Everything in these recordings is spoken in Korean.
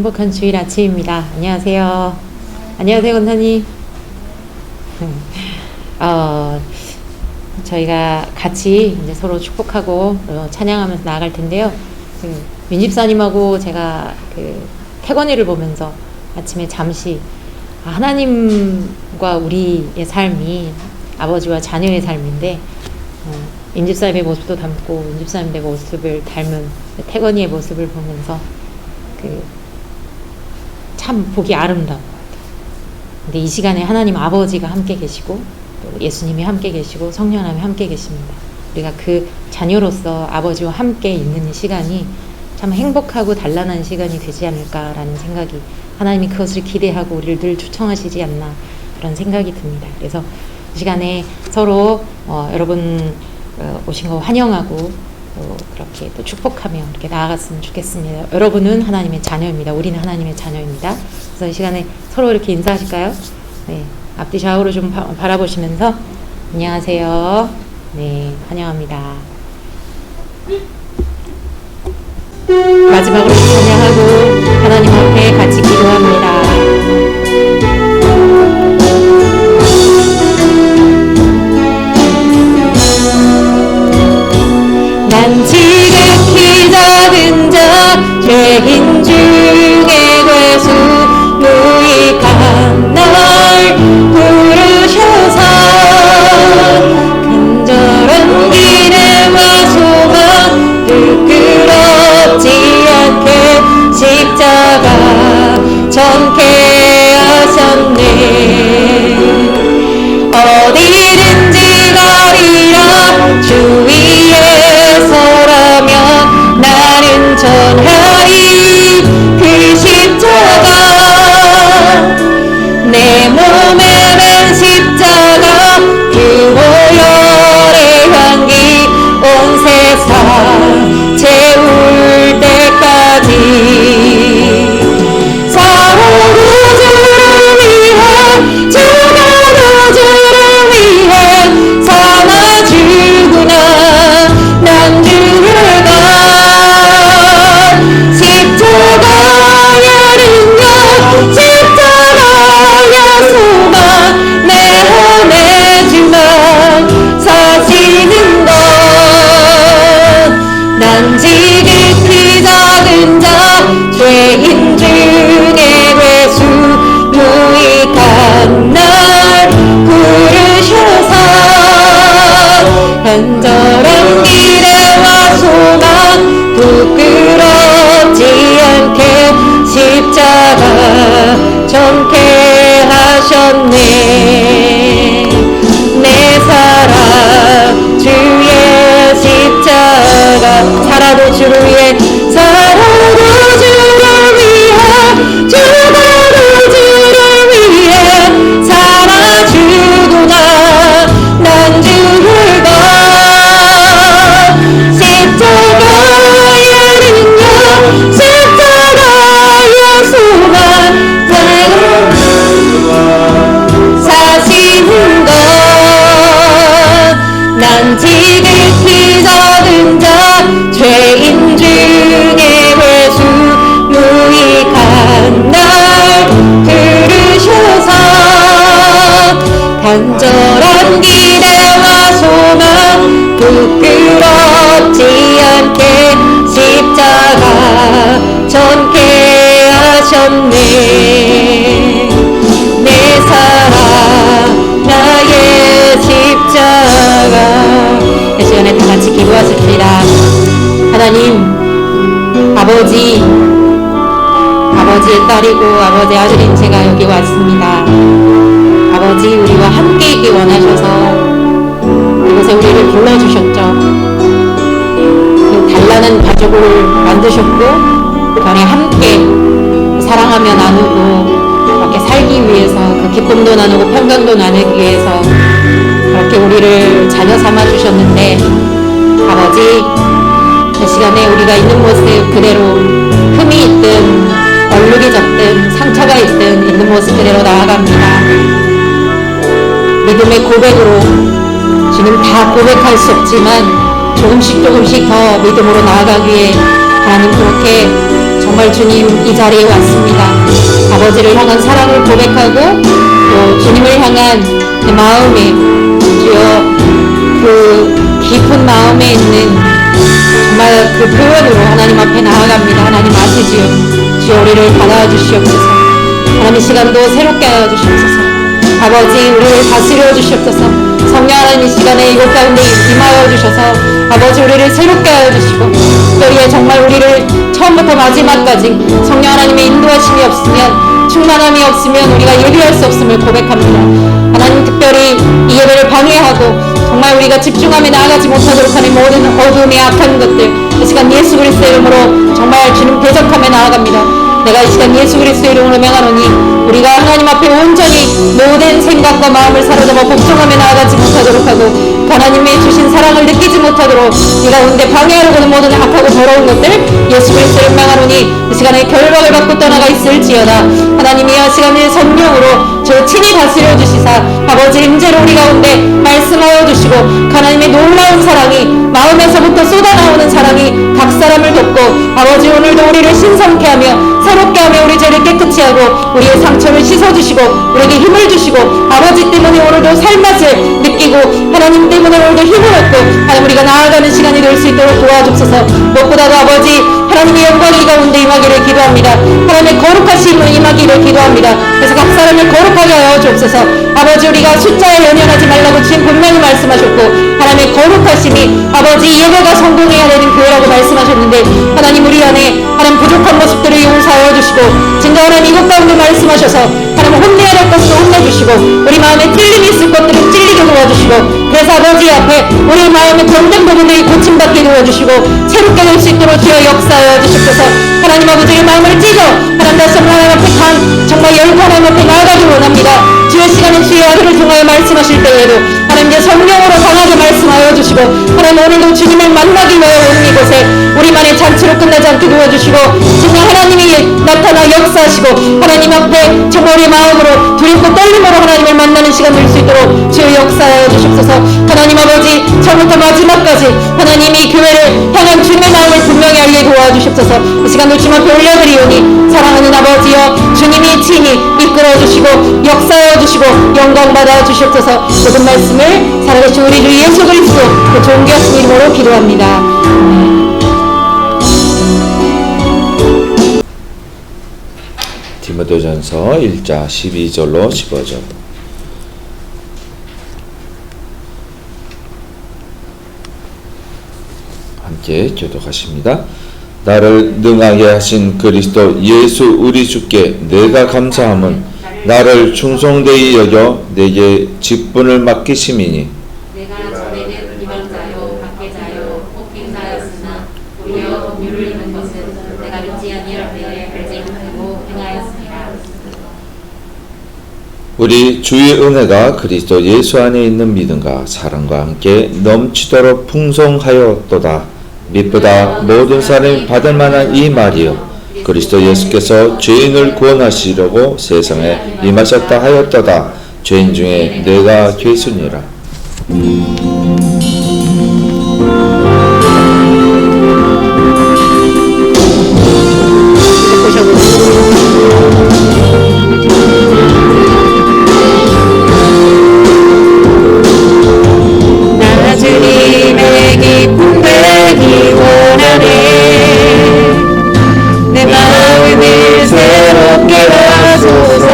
행복한 주일 아침입니다. 안녕하세요. 안녕하세요, 권사님. 저희가 같이 이제 서로 축복하고 찬양하면서 나아갈 텐데요. 민집사님하고 제가 태권이를 보면서 아침에 잠시 하나님과 우리의 삶이 아버지와 자녀의 삶인데 임집사님의 모습도 닮고 임집사님의 모습을 닮은 태건이의 모습을 보면서 참 보기 아름다운 것 같아요. 근데 이 시간에 하나님 아버지가 함께 계시고 또 예수님이 함께 계시고 성령님이 함께 계십니다. 우리가 그 자녀로서 아버지와 함께 있는 이 시간이 참 행복하고 단란한 시간이 되지 않을까라는 생각이, 하나님이 그것을 기대하고 우리를 늘 초청하시지 않나 그런 생각이 듭니다. 그래서 이 시간에 서로 여러분 오신 거 환영하고 또 그렇게 또 축복하며 이렇게 나아갔으면 좋겠습니다. 여러분은 하나님의 자녀입니다. 우리는 하나님의 자녀입니다. 그래서 이 시간에 서로 이렇게 인사하실까요? 네, 앞뒤 좌우로 좀 바라보시면서 안녕하세요. 네, 환영합니다. 마지막으로 찬양하고 하나님 앞에 같이 기도합니다. 난 지극히 작은 자 죄인 중에 괴수 무익한 날 부르셔서 간절한 기대와 소망 부끄럽지 않게 십자가 전케 하셨네. 어디든지 가리라 주 위에 서라면 나는 전하리 그 십자가. 내 몸에 맨 십자가 그 오열의 향기 온 세상 채울 때까지 살아도 주를 위해 죽어도 주를 위해 살아 죽으나 난 주를 가. 십자가야 능력 십자가야 소망 내 안에 주만 사시는 것. 난 지극히 작은 자 죄인 중에 괴수 무익한 날 부르셔서 간절한 기대와 소망 부끄럽지 않게 십자가 전케 하셨네. 내 사랑 주의 십자가. 살아도 주를 위해 살아도 주를 위해 죽어도 주를 위해 살아 죽으나 난 주를 가. 십자가의 능력 십자가의 소망 사시는 것. 난 지극히 작은 자 죄인 중에 괴수 무익한 날 부르셔서 간절한 기대와 소망 부끄럽지 않게 십자가 전케 하셨네. 내 사랑 나의 십자가. 이 시간에 다 같이 기도하십시다. 하나님, 아버지의 딸이고 아버지의 아들인 제가 여기 왔습니다. 아버지, 우리와 함께 있기 원하셔서 이곳에 우리를 불러주셨죠. 그 단란한 가족을 만드셨고 그 안에 함께 사랑하며 나누고 그렇게 살기 위해서, 그 기쁨도 나누고 평강도 나누기 위해서 그렇게 우리를 자녀 삼아 주셨는데, 아버지, 이 시간에 우리가 있는 모습 그대로 흠이 있든 얼룩이 졌든 상처가 있든 있는 모습 그대로 나아갑니다. 믿음의 고백으로, 지금 다 고백할 수 없지만 조금씩 더 믿음으로 나아가기에 하나님 그렇게 정말 주님 이 자리에 왔습니다. 아버지를 향한 사랑을 고백하고 또 주님을 향한 내 마음에 주여 그 깊은 마음에 있는 정말 그 표현으로 하나님 앞에 나아갑니다. 하나님 아시지요? 주여 우리를 받아와 주시옵소서. 하나님 이 시간도 새롭게 하여 주시옵소서. 아버지 우리를 다스려 주시옵소서. 성령 하나님 이 시간에 이곳 가운데 임하여 주셔서 아버지 우리를 새롭게 하여 주시고 특별히 정말 우리를 처음부터 마지막까지 성령 하나님의 인도하심이 없으면 충만함이 없으면 우리가 예비할 수 없음을 고백합니다. 하나님 특별히 이 예배를 방해하고 정말 우리가 집중하며 나아가지 못하도록 하는 모든 어둠의 악한 것들 이 시간 예수 그리스도의 이름으로 정말 주님 대적하며 나아갑니다. 내가 이 시간 예수 그리스도의 이름으로 명하노니 우리가 하나님 앞에 온전히 모든 생각과 마음을 사로잡아 복종하며 나아가지 못하도록 하고 하나님의 주신 사랑을 느끼지 못하도록 이 가운데 방해하려고 하는 모든 악하고 더러운 것들 예수 그리스도의 이름으로 명하노니 이 시간에 결박을 받고 떠나가 있을지어다. 하나님이 이 시간을 성령으로 저 친히 다스려 주시사 아버지 임재로 우리 가운데 말씀하여 주시고 하나님의 놀라운 사랑이 마음에서부터 쏟아나오는 사랑이 각 사람을 돕고 아버지 오늘도 우리를 신성케 하며 새롭게 하며 우리 죄를 깨끗이 하고 우리의 상처를 씻어주시고 우리에게 힘을 주시고 아버지 때문에 오늘도 삶맛을 느끼고 하나님 때문에 오늘도 힘을 얻고 하나님 우리가 나아가는 시간이 될 수 있도록 도와주옵소서. 무엇보다도 아버지 하나님의 영광이 가운데 임하기를 기도합니다. 하나님의 거룩하심을 임하기를 기도합니다. 그래서 각 사람을 거룩하게 하여 주옵소서. 아버지 우리가 숫자에 연연하지 말라고 주님 분명히 말씀하셨고 하나님의 거룩하심이 아버지 예배가 성공해야 되는 교회라고 말씀하셨는데 하나님 우리 안에 하나님 부족한 모습들을 용서하여 주시고 진정 하나님 이것 가운데 말씀하셔서 하나님 혼내야 될 것을 혼내주시고 우리 마음에 찔림이 있을 것들은 찔리게 도와주시고 그래서 아버지 앞에 우리 마음에 병든 부분들이 고침받게 도와주시고 새롭게 될 수 있도록 주여 역사하여 주시옵소서. 하나님 아버지의 마음을 찢어 하나님 다시 한번 하나님 앞에 정말 열고 하나님 앞에 나아가기 원합니다. 주의 시간에 주의 아들을 통하여 말씀하실 때에도 하나님 이제 성령으로 강하게 말씀하여 주시고 하나님 오늘도 주님을 만나기 위하여 오는 이곳에 우리만의 잔치로 끝나지 않게 도와주시고 정말 하나님이 나타나 역사하시고 하나님 앞에 정말 우리 마음으로 두렵고 떨림으로 하나님을 만나는 시간 될 수 있도록 주의 역사하여 주시옵소서. 하나님 아버지 처음부터 마지막까지 하나님이 교회를 향한 주님의 마음을 분명히 알게 도와주시옵소서. 이 시간도 주님 앞에 올려드리오니 사랑하는 아버지여 주님이 친히 이끌어주시고 역사하여 주시고 영광 받아 주시옵소서. 모든 말씀을 살아계신 우리 주 예수 그리스도 그 존귀하신 이름으로 기도합니다. 디모데전서 1장 12절로 15절 함께 교독하십니다. 나를 능하게 하신 그리스도 예수 우리 주께 내가 감사함은 나를 충성되이 여겨 내게 직분을 맡기심이니 내가 전에는 비방자요 박해자요 폭행자였으나 오히려 법률을 읽는 것은 내가 믿지 아니할 때에 알지 못하고 행하였습니다. 우리 주의 은혜가 그리스도 예수 안에 있는 믿음과 사랑과 함께 넘치도록 풍성하였도다. 믿보다 모든 사람이 받을 만한 이 말이요 그리스도 예수께서 죄인을 구원하시려고 세상에 임하셨다 하였도다. 죄인 중에 내가 괴순이라. 나 주님의 기쁨 되기 원하네. 내 마음을 새롭게 하소서.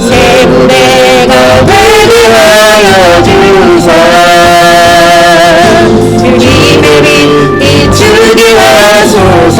새 부대가 되게 하여 주소. 주님의 빛 비추게 하소서.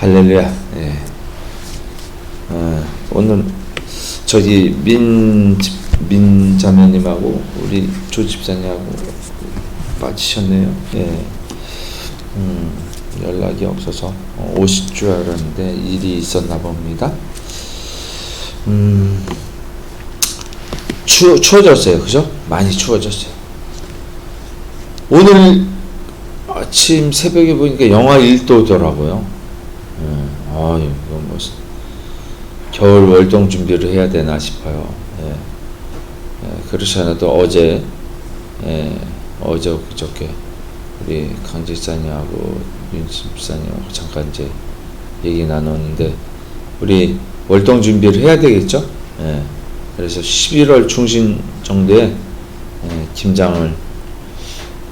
할렐루야. 예. 오늘 저기 민 자매님하고 우리 조 집사님하고 빠지셨네요. 예. 연락이 없어서 오실 줄 알았는데 일이 있었나 봅니다. 추워졌어요. 그죠? 많이 추워졌어요. 오늘 아침 새벽에 보니까 영하 1도더라고요. 이거 뭐 겨울 월동 준비를 해야 되나 싶어요. 그렇지 않아도 어제 그저께 우리 강 집사님하고 윤 집사님하고 잠깐 이제 얘기 나눴는데 우리 월동 준비를 해야 되겠죠? 그래서 11월 중旬정도에 김장을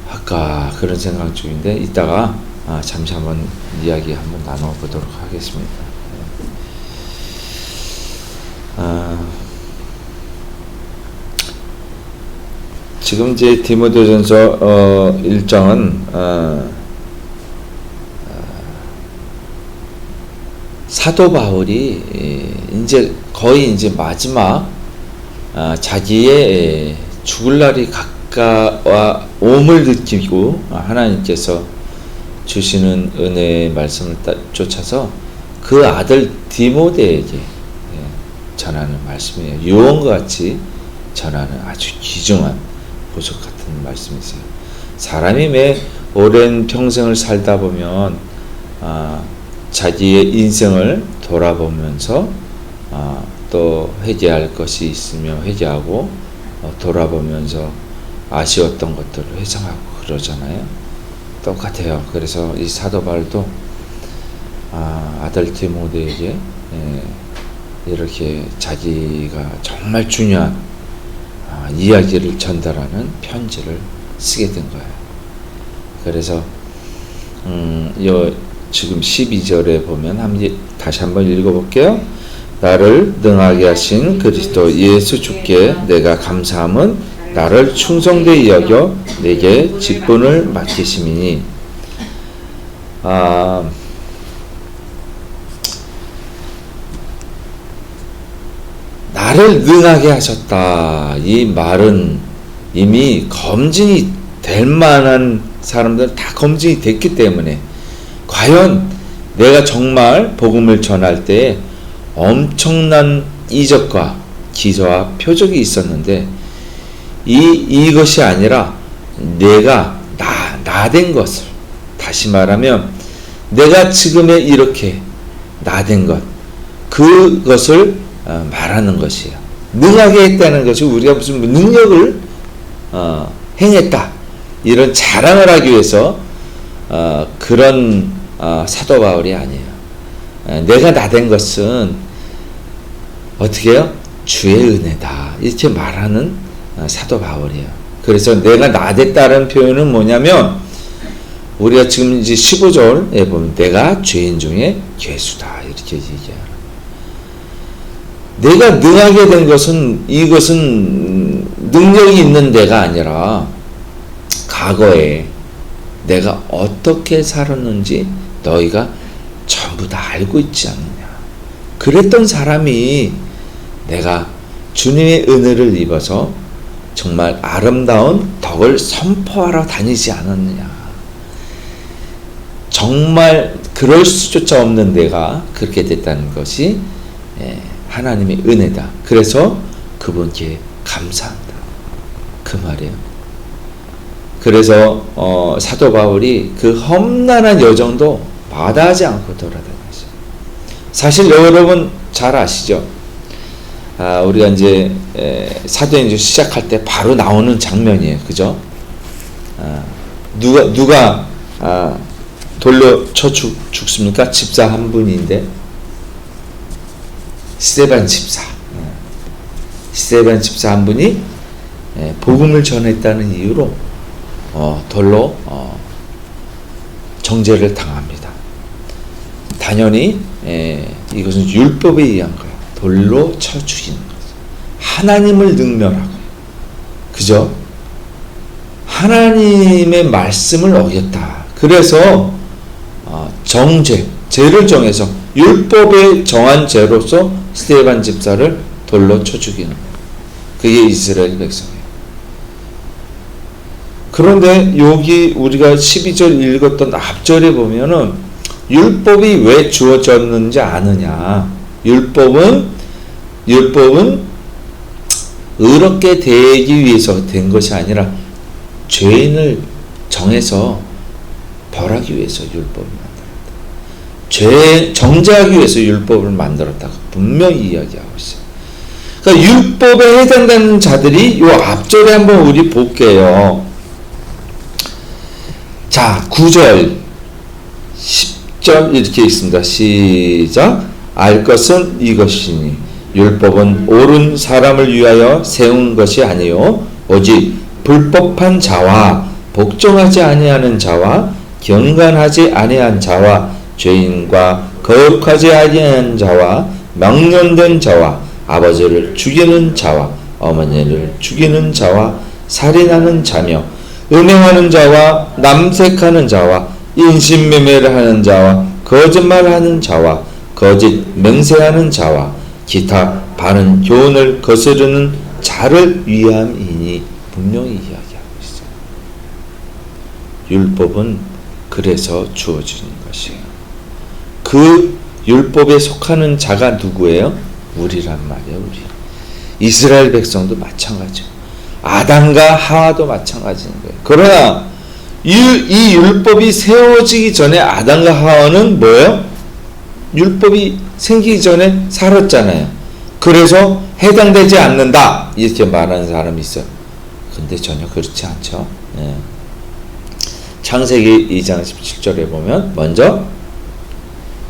할까 그런 생각 중인데 이따가 잠시 한번 이야기 한번 나눠보도록 하겠습니다. 지금 이제 디모데전서 1장은 사도 바울이 이제 거의 이제 마지막 자기의 죽을 날이 가까워 옴을 느끼고 하나님께서 주시는 은혜의 말씀을 쫓아서 그 아들 디모데에게 전하는 말씀이에요. 유언과 같이 전하는 아주 귀중한 보석 같은 말씀이세요. 사람이 매 오랜 평생을 살다 보면 자기의 인생을 돌아보면서 또 회개할 것이 있으면 회개하고 돌아보면서 아쉬웠던 것들을 회상하고 그러잖아요. 똑같아요. 그래서 이 사도 바울도 아들 디모데에게 이렇게 자기가 정말 중요한 이야기를 전달하는 편지를 쓰게 된 거예요. 그래서 지금 12절에 보면 다시 한번 읽어볼게요. 나를 능하게 하신 그리스도 예수 주께 내가 감사함은 나를 충성되이 여겨 내게 직분을 맡기심이니. 나를 능하게 하셨다. 이 말은 이미 검증이 될 만한 사람들은 다 검증이 됐기 때문에 과연 내가 정말 복음을 전할 때 엄청난 이적과 기저와 표적이 있었는데 이것이 아니라 내가 나된 것을, 다시 말하면 내가 지금의 이렇게 나된 것, 그것을 말하는 것이에요. 능하게 했다는 것이 우리가 무슨 능력을 행했다 이런 자랑을 하기 위해서 그런 사도 바울이 아니에요. 내가 나된 것은 어떻게 해요? 주의 은혜다 이렇게 말하는 사도 바울이에요. 그래서 내가 나됐다는 표현은 뭐냐면 우리가 지금 이제 15절에 보면 내가 죄인 중에 괴수다 이렇게 얘기해요. 내가 능하게 된 것은 이것은 능력이 있는 데가 아니라 과거에 내가 어떻게 살았는지 너희가 전부 다 알고 있지 않느냐. 그랬던 사람이 내가 주님의 은혜를 입어서 정말 아름다운 덕을 선포하러 다니지 않았느냐. 정말 그럴 수조차 없는 내가 그렇게 됐다는 것이 하나님의 은혜다. 그래서 그분께 감사한다. 그 말이에요. 그래서 사도 바울이 그 험난한 여정도 마다하지 않고 돌아다녔어요. 사실 여러분 잘 아시죠? 우리가 이제 사도행전 시작할 때 바로 나오는 장면이에요. 그죠? 누가 돌려 쳐 죽습니까? 집사 한 분인데 스데반 집사. 스데반 집사 한 분이 복음을 전했다는 이유로 돌로 정죄를 당합니다. 당연히 이것은 율법에 의한 거예요. 돌로 쳐 죽이는 거죠. 하나님을 능멸하고, 그죠? 하나님의 말씀을 어겼다. 그래서 정죄, 즉 죄를 정해서 율법에 정한 죄로서 스데반 집사를 돌로 쳐 죽이는 거예요. 그게 이스라엘 백성이에요. 그런데 여기 우리가 12절 읽었던 앞절에 보면은 율법이 왜 주어졌는지 아느냐. 율법은 의롭게 되기 위해서 된 것이 아니라 죄인을 정해서 벌하기 위해서 율법을 만들었다. 죄 정죄하기 위해서 율법을 만들었다고 분명히 이야기하고 있어요. 그러니까 율법에 해당되는 자들이 요 앞절에 한번 우리 볼게요. 자, 9절, 10절 이렇게 있습니다. 시작. 알 것은 이것이니 율법은 옳은 사람을 위하여 세운 것이 아니요 오직 불법한 자와 복종하지 아니하는 자와 경건하지 아니한 자와 죄인과 거룩하지 아니한 자와 명령된 자와 아버지를 죽이는 자와 어머니를 죽이는 자와 살인하는 자며 음행하는 자와 남색하는 자와 인신매매를 하는 자와 거짓말하는 자와 거짓 맹세하는 자와 기타 바른 교훈을 거스르는 자를 위함이니 분명히 이야기하고 있어요. 율법은 그래서 주어지는 것이에요. 그 율법에 속하는 자가 누구예요? 우리란 말이에요. 우리 이스라엘 백성도 마찬가지예요. 아담과 하와도 마찬가지인 거예요. 그러나 이 율법이 세워지기 전에 아담과 하와는 뭐예요? 율법이 생기기 전에 살았잖아요. 그래서 해당되지 않는다 이렇게 말하는 사람이 있어요. 근데 전혀 그렇지 않죠. 네. 창세기 2장 17절에 보면 먼저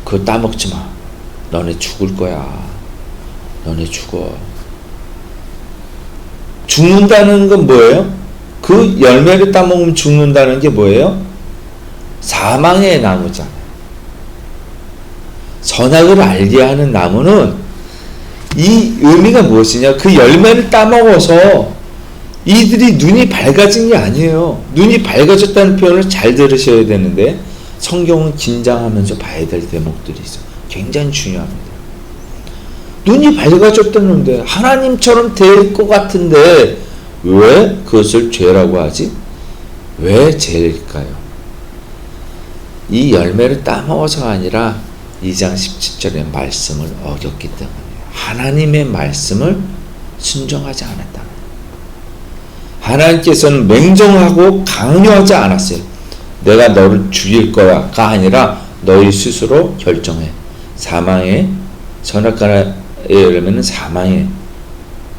그거 따먹지 마. 너네 죽을 거야. 너네 죽어. 죽는다는 건 뭐예요? 그 열매를 따먹으면 죽는다는 게 뭐예요? 사망의 나무잖아요. 선악을 알게 하는 나무는 이 의미가 무엇이냐? 그 열매를 따먹어서 이들이 눈이 밝아진 게 아니에요. 눈이 밝아졌다는 표현을 잘 들으셔야 되는데 성경은 긴장하면서 봐야 될 대목들이 있어요. 굉장히 중요합니다. 눈이 밝아졌다는데 하나님처럼 될 것 같은데 왜 그것을 죄라고 하지? 왜 죄일까요? 이 열매를 따먹어서가 아니라 2장 17절의 말씀을 어겼기 때문이에요. 하나님의 말씀을 순종하지 않았다. 하나님께서는 맹정하고 강요하지 않았어요. 내가 너를 죽일 거야가 아니라 너희 스스로 결정해. 사망의 선악과의 열매는 사망의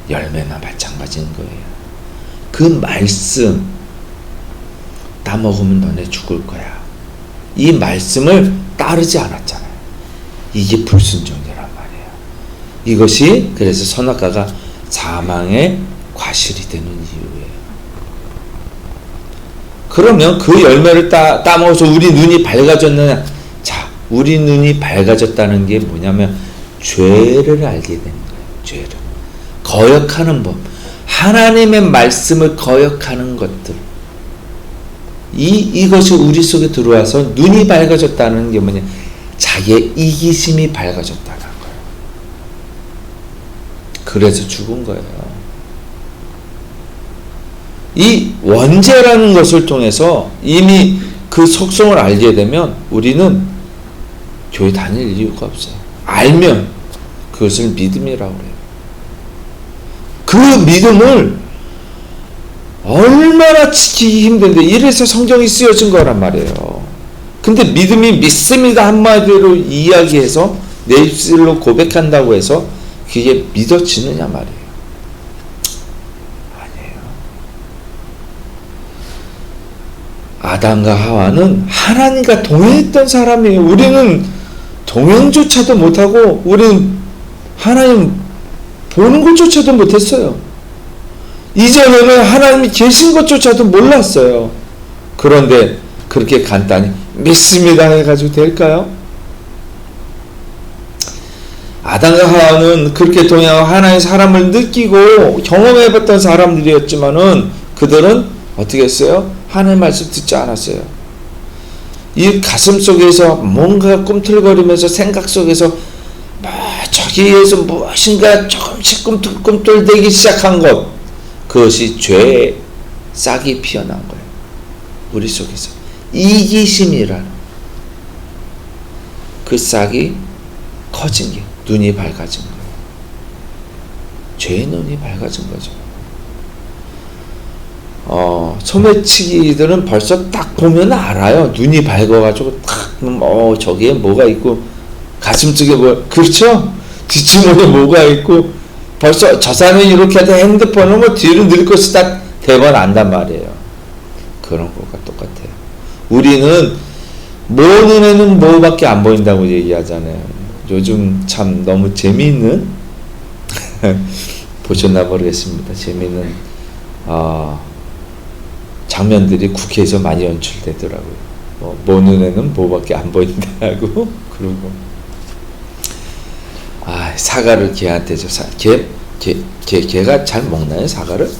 열매나 마찬가지인 거예요. 그 말씀 따먹으면 너네 죽을 거야. 이 말씀을 따르지 않았잖아요. 이게 불순종이란 말이에요. 이것이 그래서 선악과가 사망의 과실이 되는 이유예요. 그러면 그 열매를 따먹어서 우리 눈이 밝아졌느냐? 자, 우리 눈이 밝아졌다는 게 뭐냐면 죄를 알게 되는 거예요. 죄를. 거역하는 법. 하나님의 말씀을 거역하는 것들. 이것이 우리 속에 들어와서 눈이 밝아졌다는 게 뭐냐? 자기의 이기심이 밝아졌다는 거예요. 그래서 죽은 거예요. 이 원죄라는 것을 통해서 이미 그 속성을 알게 되면 우리는 교회 다닐 이유가 없어요. 알면 그것을 믿음이라고 해요. 그 믿음을 얼마나 지키기 힘든데 이래서 성경이 쓰여진 거란 말이에요. 근데 믿음이 믿습니다 한마디로 이야기해서 내 입술로 고백한다고 해서 그게 믿어지느냐 말이에요. 아니에요. 아담과 하와는 하나님과 동행했던 사람이에요. 우리는 동행조차도 못하고 우리는 하나님 보는 것조차도 못했어요. 이전에는 하나님이 계신 것조차도 몰랐어요. 그런데 그렇게 간단히 믿습니다 해가지고 될까요? 아담과 하와는 그렇게 동행하고 하나님의 사람을 느끼고 경험해봤던 사람들이었지만은 그들은 어떻게 했어요? 하나님의 말씀 듣지 않았어요. 이 가슴 속에서 뭔가 꿈틀거리면서 생각 속에서 뭐 저기에서 무엇인가 조금씩 꿈틀꿈틀대기 시작한 것, 그것이 죄의 싹이 피어난 거예요. 우리 속에서 이기심이라는 그 싹이 커진 게, 눈이 밝아진 거예요. 죄의 눈이 밝아진 거죠. 소매치기들은 벌써 딱 보면 알아요. 눈이 밝아가지고 딱, 저기에 뭐가 있고, 가슴 쪽에 뭐, 그렇죠? 뒷주머니에 뭐가 있고, 벌써 저 사람이 이렇게 하다 핸드폰은 뭐 뒤로 늘 것이 딱 대번 안단 말이에요. 그런 것과 똑같아요. 우리는 모 눈에는 뭐밖에 안 보인다고 얘기하잖아요. 요즘 참 너무 재미있는 보셨나 모르겠습니다. 재미있는 장면들이 국회에서 많이 연출되더라고요. 모 눈에는 뭐밖에 안 보인다고 그러고, 사과를 개한테 줘. 개가 잘 먹나요, 사과를?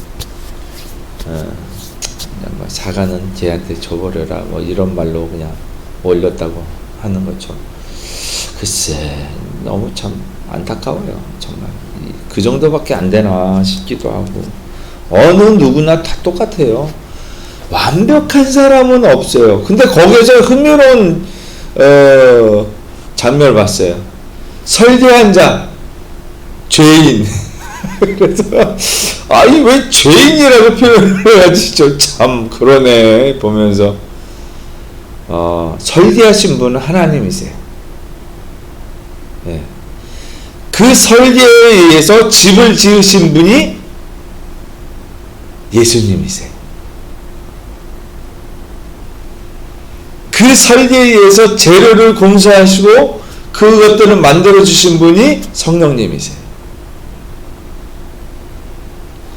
그냥 뭐 사과는 개한테 줘버려라, 뭐 이런 말로 그냥 올렸다고 하는 거죠. 글쎄, 너무 참 안타까워요. 정말 그 정도밖에 안 되나 싶기도 하고. 어느 누구나 다 똑같아요. 완벽한 사람은 없어요. 근데 거기에서 흥미로운 장면을 봤어요. 설계한 자, 죄인. 그래서 아니 왜 죄인이라고 표현을 하시죠? 참 그러네 보면서. 설계하신 분은 하나님이세요. 네. 그 설계에 의해서 집을 지으신 분이 예수님이세요. 그 설계에 의해서 재료를 공사하시고 그것들을 만들어주신 분이 성령님이세요.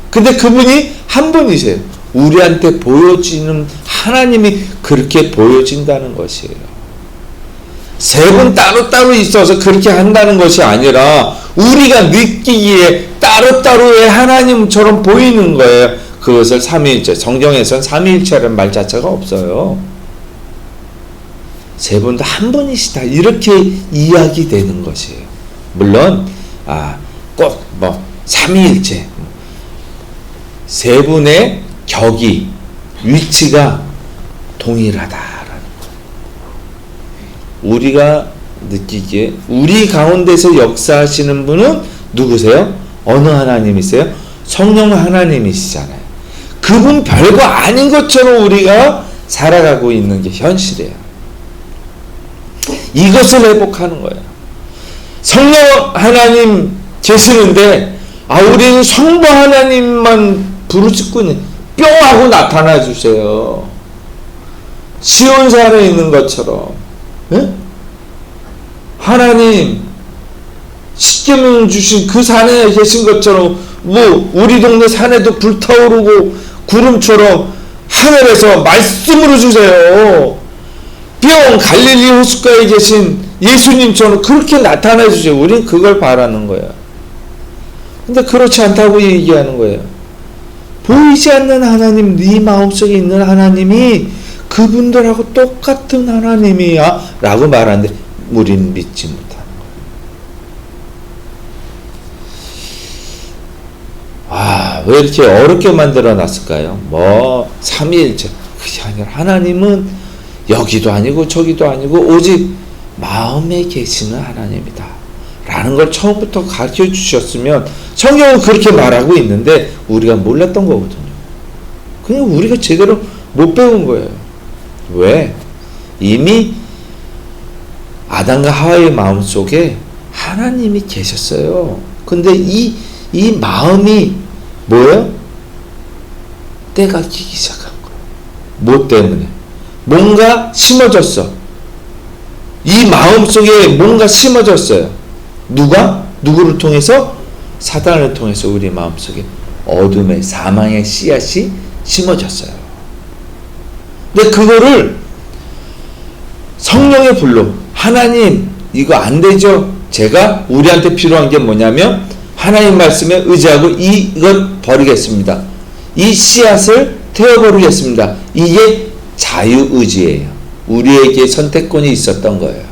근데 그분이 한 분이세요. 우리한테 보여지는, 하나님이 그렇게 보여진다는 것이에요. 세 분 따로따로 있어서 그렇게 한다는 것이 아니라 우리가 느끼기에 따로따로의 하나님처럼 보이는 거예요. 그것을 삼위일체, 성경에서는 삼위일체라는 말 자체가 없어요. 세 분 다 한 분이시다, 이렇게 이야기되는 것이에요. 물론 꼭 뭐 삼위일체, 세 분의 격이, 위치가 동일하다라는 거. 우리가 느끼기에 우리 가운데서 역사하시는 분은 누구세요? 어느 하나님이세요? 성령 하나님이시잖아요. 그분 별거 아닌 것처럼 우리가 살아가고 있는 게 현실이에요. 이것을 회복하는 거예요. 성령 하나님 계시는데 우리는 성부 하나님만 부르짖고 뿅 하고 나타나 주세요. 시온산에 있는 것처럼. 네? 하나님 십계명 주신 그 산에 계신 것처럼 뭐 우리 동네 산에도 불타오르고 구름처럼 하늘에서 말씀으로 주세요. 뿅 갈릴리 호숫가에 계신 예수님처럼 그렇게 나타나 주세요. 우린 그걸 바라는 거예요. 근데 그렇지 않다고 얘기하는 거예요. 보이지 않는 하나님, 네 마음속에 있는 하나님이 그분들하고 똑같은 하나님이야 라고 말하는데 우린 믿지 못하는 거예요. 왜 이렇게 어렵게 만들어 놨을까요? 뭐 삼위일체, 그게 아니라 하나님은 여기도 아니고 저기도 아니고 오직 마음에 계시는 하나님이다 라는 걸 처음부터 가르쳐 주셨으면, 성경은 그렇게 말하고 있는데 우리가 몰랐던 거거든요. 그냥 우리가 제대로 못 배운 거예요. 왜? 이미 아담과 하와의 마음속에 하나님이 계셨어요. 근데 이 마음이 뭐예요? 때가 끼기 시작한 거예요. 뭐 때문에? 뭔가 심어졌어. 이 마음속에 뭔가 심어졌어요. 누구를 통해서? 사단을 통해서 우리 마음속에 어둠의 사망의 씨앗이 심어졌어요. 근데 그거를 성령의 불로, 하나님 이거 안 되죠? 제가 우리한테 필요한 게 뭐냐면 하나님 말씀에 의지하고 이것 버리겠습니다. 이 씨앗을 태워버리겠습니다. 이게 자유의지예요. 우리에게 선택권이 있었던 거예요.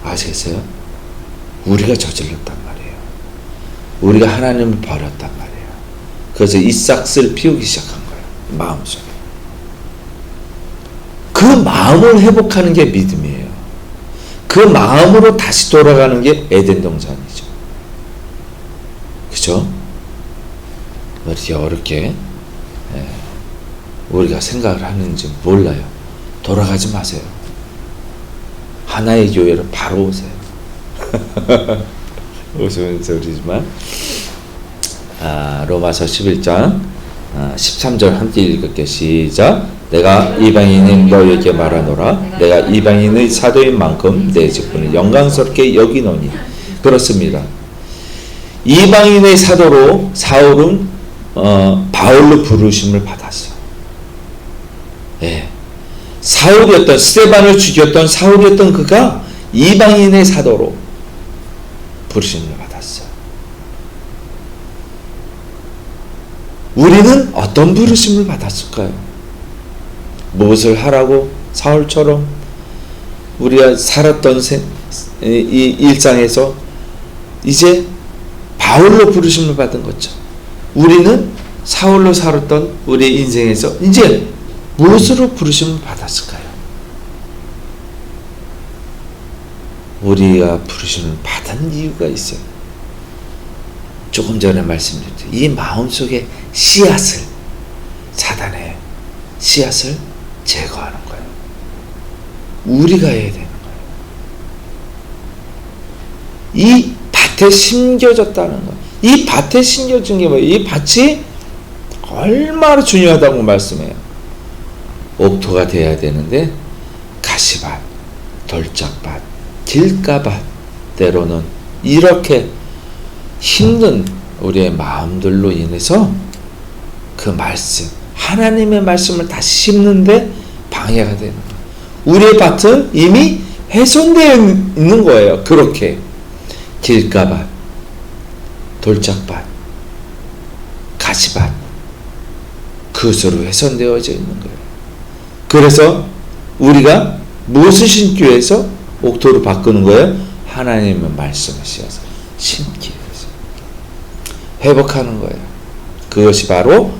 아시겠어요? 우리가 저질렀단 말이에요. 우리가 하나님을 버렸단 말이에요. 그래서 이 싹을 피우기 시작한 거예요. 마음속에. 그 마음을 회복하는 게 믿음이에요. 그 마음으로 다시 돌아가는 게 에덴 동산이죠. 그죠? 이렇게 어렵게 우리가 생각을 하는지 몰라요. 돌아가지 마세요. 하나의 교회로 바로 오세요. 웃으면 소리지만 로마서 11장 13절 함께 읽을게. 시작. 내가 이방인인 너에게 말하노라. 내가 이방인의 사도인 만큼 내 직분을 영광스럽게 여기노니. 그렇습니다. 이방인의 사도로 사울은 바울로 부르심을 받았어요. 예. 사울이었던, 스데반을 죽였던 사울이었던 그가 이방인의 사도로 부르심을 받았어요. 우리는 어떤 부르심을 받았을까요? 무엇을 하라고? 사울처럼 우리가 살았던 이 일상에서 이제 바울로 부르심을 받은 거죠. 우리는 사울로 살았던 우리의 인생에서 이제 무엇으로 부르심을 받았을까요? 우리가 부르심을 받은 이유가 있어요. 조금 전에 말씀드렸죠. 이 마음속에 씨앗을, 사단의 씨앗을 제거하는 거예요. 우리가 해야 되는 거예요. 이 밭에 심겨졌다는 거예요. 이 밭에 심겨진 게 뭐예요? 이 밭이 얼마나 중요하다고 말씀해요. 옥토가 돼야 되는데 가시밭, 돌짝밭, 길가밭, 때로는 이렇게 힘든 우리의 마음들로 인해서 그 말씀, 하나님의 말씀을 다시 심는데 방해가 되는 거예요. 우리의 밭은 이미 훼손되어 있는 거예요. 그렇게 길가밭, 돌짝밭, 가시밭, 그것으로 훼손되어져 있는 거예요. 그래서 우리가 무엇을 심기 위해서 옥토로 바꾸는 거예요? 하나님의 말씀을 씌워서 심기 위해서 회복하는 거예요. 그것이 바로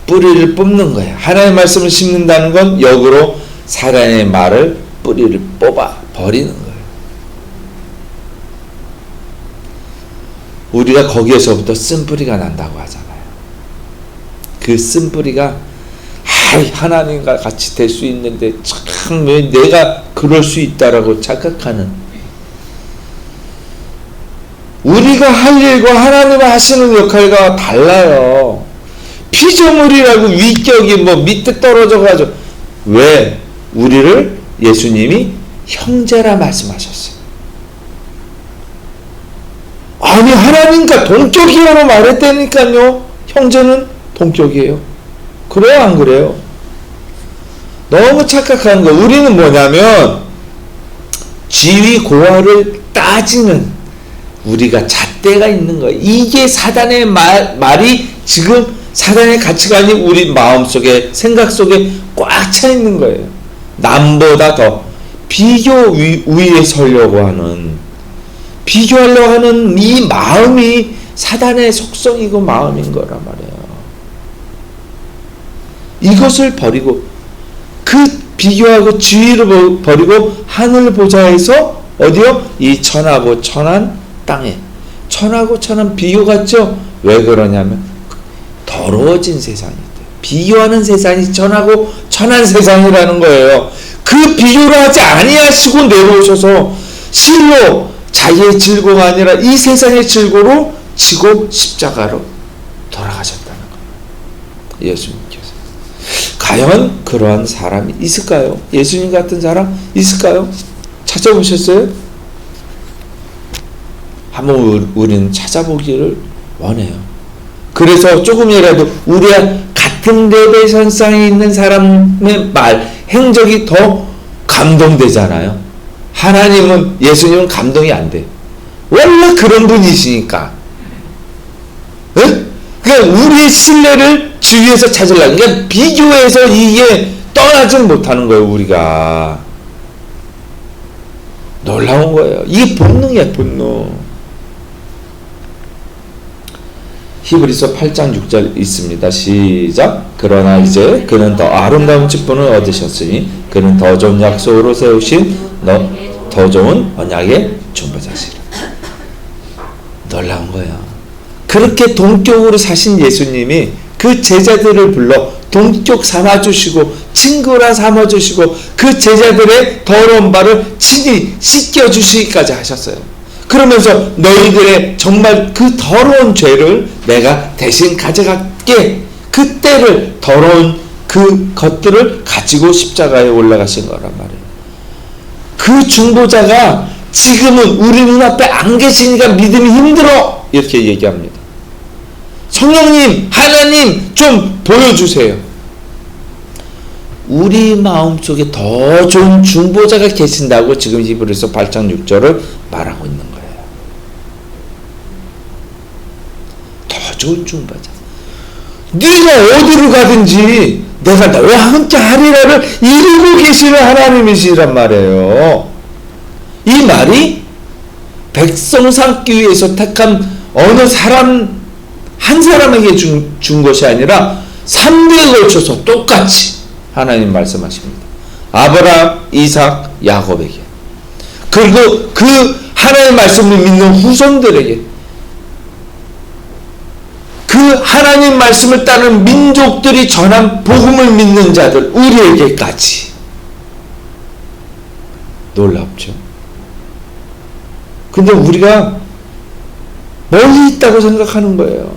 뿌리를 뽑는 거예요. 하나님의 말씀을 심는다는 건 역으로 사단의 말을 뿌리를 뽑아 버리는 거예요. 우리가 거기에서부터 쓴뿌리가 난다고 하잖아요. 그 쓴뿌리가 하나님과 같이 될 수 있는데 참 왜 내가 그럴 수 있다라고 착각하는, 우리가 할 일과 하나님이 하시는 역할과 달라요. 피조물이라고 위격이 밑에 떨어져 가지고, 왜 우리를 예수님이 형제라 말씀하셨어요. 아니 하나님과 동격이요로 말했다니까요. 형제는 동격이에요. 그래요 안 그래요? 너무 착각하는 거. 우리는 뭐냐면 지위 고하를 따지는 우리가 잣대가 있는 거예요. 이게 사단의 말이 지금 사단의 가치관이 우리 마음속에, 생각 속에 꽉 차 있는 거예요. 남보다 더 비교 위에 서려고 하는, 비교하려고 하는 이 마음이 사단의 속성이고 마음인 거란 말이에요. 이것을 버리고, 그 비교하고 지위를 버리고 하늘 보좌에서 어디요? 이 천하고 천한 땅에, 천하고 천한 비교 같죠? 왜 그러냐면 더러워진 세상이 있대요. 비교하는 세상이 천하고 천한 세상이라는 거예요. 그 비교를 하지 아니하시고 내려오셔서 실로 자기의 질고가 아니라 이 세상의 질고로 지고 십자가로 돌아가셨다는 거예요. 예수님께서. 과연 그러한 사람이 있을까요? 예수님 같은 사람 있을까요? 찾아보셨어요? 한번 우리는 찾아보기를 원해요. 그래서 조금이라도 우리와 같은 레벨선상에 있는 사람의 말, 행적이 더 감동되잖아요. 하나님은, 예수님은 감동이 안 돼. 원래 그런 분이시니까. 네? 그러니까 우리의 신뢰를 주위에서 찾으려고. 그러니까 비교해서 이게 떠나질 못하는 거예요. 우리가 놀라운 거예요. 이게 본능이야, 본능. 히브리서 8장 6절 있습니다. 시작. 그러나 이제 그는 더 아름다운 직분을 얻으셨으니 그는 더 좋은 약속으로 세우신 더 좋은 언약의 중보자시라. 놀라운 거야. 그렇게 동격으로 사신 예수님이 그 제자들을 불러 동격 삼아주시고 친구라 삼아주시고 그 제자들의 더러운 발을 친히 씻겨주시기까지 하셨어요. 그러면서 너희들의 정말 그 더러운 죄를 내가 대신 가져갈게. 그 때를 더러운 그 것들을 가지고 십자가에 올라가신 거란 말이에요. 그 중보자가 지금은 우리 눈앞에 안 계시니까 믿음이 힘들어. 이렇게 얘기합니다. 성령님, 하나님 좀 보여주세요. 우리 마음속에 더 좋은 중보자가 계신다고 지금 히브리서 8장 6절을 말하고 있는 거예요. 더 좋은 중보자. 네가 어디로 가든지 내가 너와 함께 하리라를 이루고 계시는 하나님이시란 말이에요. 이 말이 백성 삼기 위해서 택한 어느 사람 한 사람에게 준 것이 아니라 3대에 걸쳐서 똑같이 하나님 말씀하십니다. 아브라함, 이삭, 야곱에게, 그리고 그 하나님 말씀을 믿는 후손들에게, 그 하나님 말씀을 따르는 민족들이 전한 복음을 믿는 자들 우리에게까지. 놀랍죠? 근데 우리가 멀리 있다고 생각하는 거예요.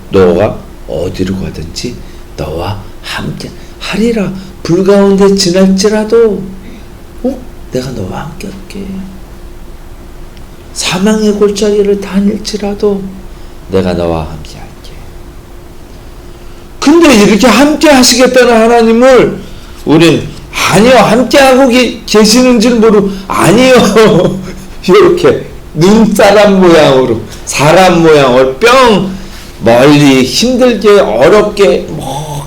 너가 어디로 가든지 너와 함께 하리라. 불 가운데 지날지라도 내가 너와 함께 할게. 사망의 골짜기를 다닐지라도 내가 너와 함께 할게. 근데 이렇게 함께 하시겠다는 하나님을 우린 아니요, 함께 하고 계시는 줄 모르고 아니요 이렇게 눈사람 모양으로 사람 모양으로 멀리 힘들게 어렵게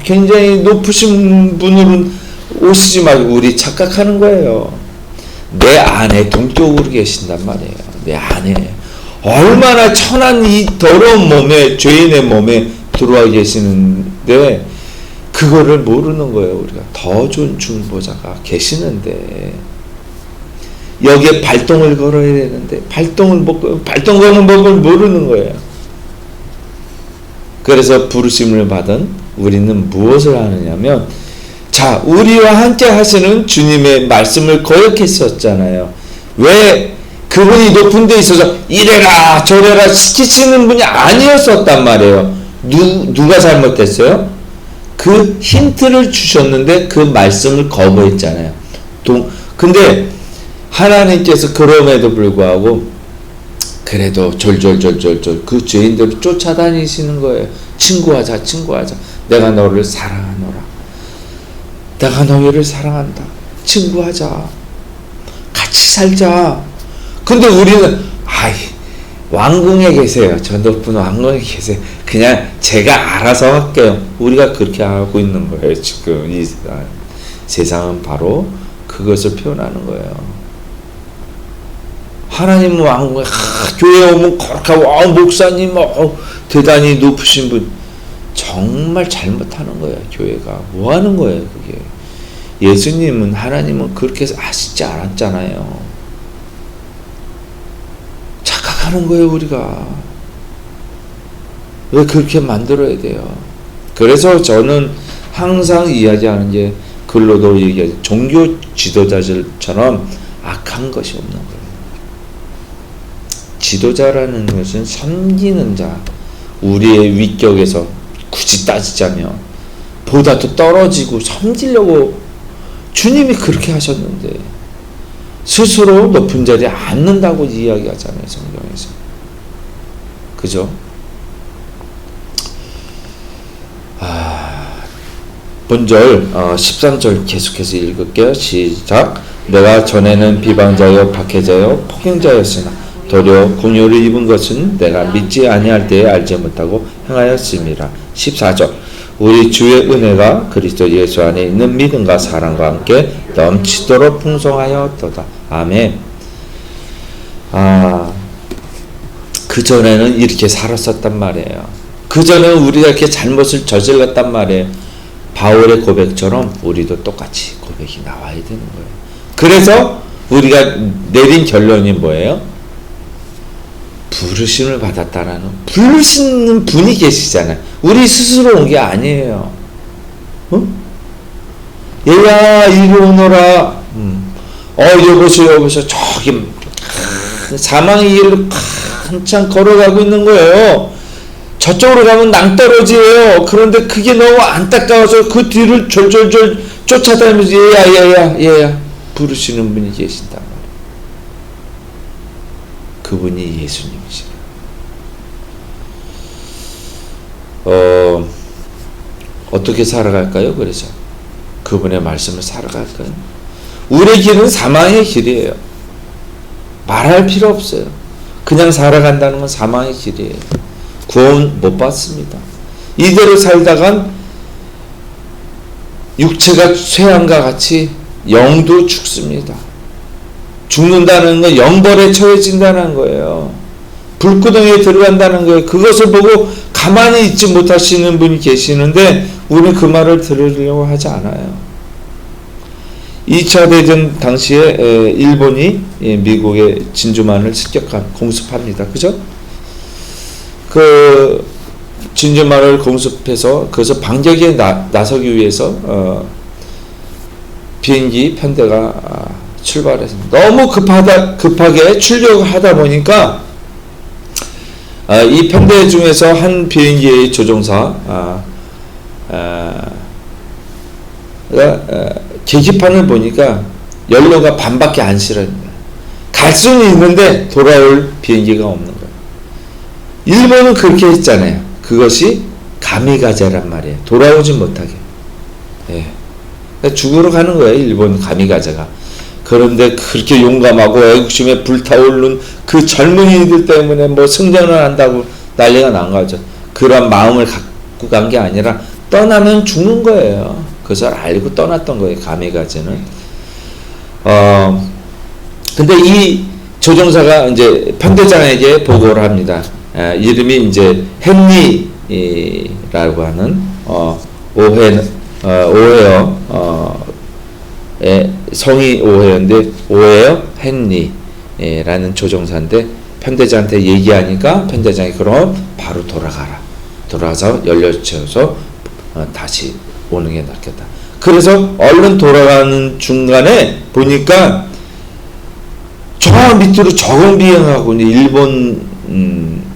굉장히 높으신 분으로는 오시지 말고 우리 착각하는 거예요. 내 안에 동격으로 계신단 말이에요. 내 안에 얼마나 천한 이 더러운 몸에, 죄인의 몸에 들어와 계시는데 그거를 모르는 거예요. 우리가 더 좋은 중보자가 계시는데 여기에 발동을 걸어야 되는데 발동 거는 법을 모르는 거예요. 그래서 부르심을 받은 우리는 무엇을 하느냐면, 자, 우리와 함께 하시는 주님의 말씀을 거역했었잖아요. 왜? 그분이 높은 데 있어서 이래라 저래라 시키시는 분이 아니었었단 말이에요. 누가 잘못했어요? 그 힌트를 주셨는데 그 말씀을 거부했잖아요. 근데 하나님께서 그럼에도 불구하고 그래도 졸졸졸졸 그 죄인들을 쫓아다니시는 거예요. 친구하자. 내가 너를 사랑하노라. 내가 너희를 사랑한다. 친구하자. 같이 살자. 근데 우리는 왕궁에 계세요. 저 높은 왕궁에 계세요. 그냥 제가 알아서 할게요. 우리가 그렇게 하고 있는 거예요. 지금 이 세상은 바로 그것을 표현하는 거예요. 하나님 왕궁에 교회 오면 거룩하고 목사님 대단히 높으신 분, 정말 잘못하는 거예요. 교회가 뭐 하는 거예요? 그게 예수님은, 하나님은 그렇게 하시지 않았잖아요. 착각하는 거예요. 우리가 왜 그렇게 만들어야 돼요? 그래서 저는 항상 이야기하는 게, 글로도 얘기하죠. 종교 지도자들처럼 악한 것이 없는 거예요. 지도자라는 것은 섬기는 자, 우리의 위격에서 굳이 따지자면 보다 더 떨어지고 섬기려고 주님이 그렇게 하셨는데 스스로 높은 자리에 앉는다고 이야기하잖아요. 성경에서. 그죠? 본절 13절 계속해서 읽을게요. 시작. 내가 전에는 비방자여 박해자여 폭행자였으나 도리어 공효를 입은 것은 내가 믿지 아니할 때에 알지 못하고 행하였음이라. 14절. 우리 주의 은혜가 그리스도 예수 안에 있는 믿음과 사랑과 함께 넘치도록 풍성하였도다. 아멘. 그전에는 이렇게 살았었단 말이에요. 그전에는 우리가 이렇게 잘못을 저질렀단 말이에요. 바울의 고백처럼 우리도 똑같이 고백이 나와야 되는 거예요. 그래서 우리가 내린 결론이 뭐예요? 부르심을 받았다라는, 부르시는 분이 계시잖아요. 우리 스스로 온 게 아니에요. 얘야 이리 오너라. 여보세요. 저기 사망의 길로 한참 걸어가고 있는 거예요. 저쪽으로 가면 낭떠러지예요. 그런데 그게 너무 안타까워서 그 뒤를 졸졸졸 쫓아다니면서 얘야 부르시는 분이 계신단 말이에요. 그분이 예수님이시라. 어떻게 살아갈까요? 그래서 그분의 말씀을 살아갈까요? 우리의 길은 사망의 길이에요. 말할 필요 없어요. 그냥 살아간다는 건 사망의 길이에요. 구원 못 받습니다. 이대로 살다간 육체가 쇠함과 같이 영도 죽습니다. 죽는다는 건 영벌에 처해진다는 거예요. 불구덩이에 들어간다는 거예요. 그것을 보고 가만히 있지 못하시는 분이 계시는데 우리는 그 말을 들으려고 하지 않아요. 2차 대전 당시에 일본이 미국의 진주만을 공습합니다. 그죠? 그 진주만을 공습해서 그래서 반격에 나서기 위해서 비행기 편대가 출발했습니다. 너무 급하게 출격하다 보니까 이 편대 중에서 한 비행기의 조종사가 계기판을 보니까 연료가 반밖에 안 실었습니다. 갈 수는 있는데 돌아올 비행기가 없는 거예요. 일본은 그렇게 했잖아요. 그것이 가미가제란 말이에요. 돌아오지 못하게. 죽으러 가는 거예요. 일본 가미가제가. 그런데 그렇게 용감하고 애국심에 불타오르는 그 젊은이들 때문에 뭐 승전을 한다고 난리가 난 거죠. 그런 마음을 갖고 간 게 아니라 떠나면 죽는 거예요. 그것을 알고 떠났던 거예요. 가미가제는. 근데 이 조종사가 이제 편대장에게 보고를 합니다. 이름이 이제 헨리라고 하는 오헤어 성이 오헤어인데 오헤어 헨리라는 조종사인데 편대장한테 얘기하니까 편대장이 그럼 바로 돌아가라. 돌아가서 연료 채워서 다시 오는 게 낫겠다. 그래서 얼른 돌아가는 중간에 보니까 저 밑으로 적응 비행하고 있는 일본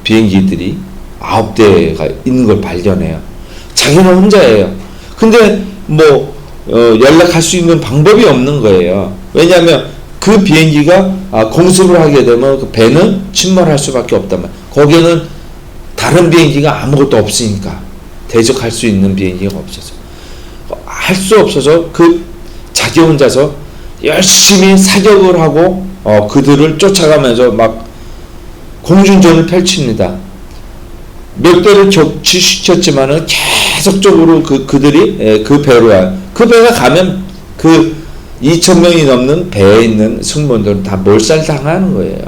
비행기들이 9대가 있는 걸 발견해요. 자기는 혼자예요. 근데 뭐 연락할 수 있는 방법이 없는 거예요. 왜냐하면 그 비행기가 공습을 하게 되면 그 배는 침몰할 수밖에 없단 말이에요. 거기는 다른 비행기가 아무것도 없으니까 대적할 수 있는 비행기가 없어서 할 수 없어서 자기 혼자서 열심히 사격을 하고 그들을 쫓아가면서 막 공중전을 펼칩니다. 몇 대를 격추시켰지만은 계속적으로 그들이 그 배로 와요. 그 배가 가면 그 2,000명이 넘는 배에 있는 승무원들은 다 몰살당하는 거예요.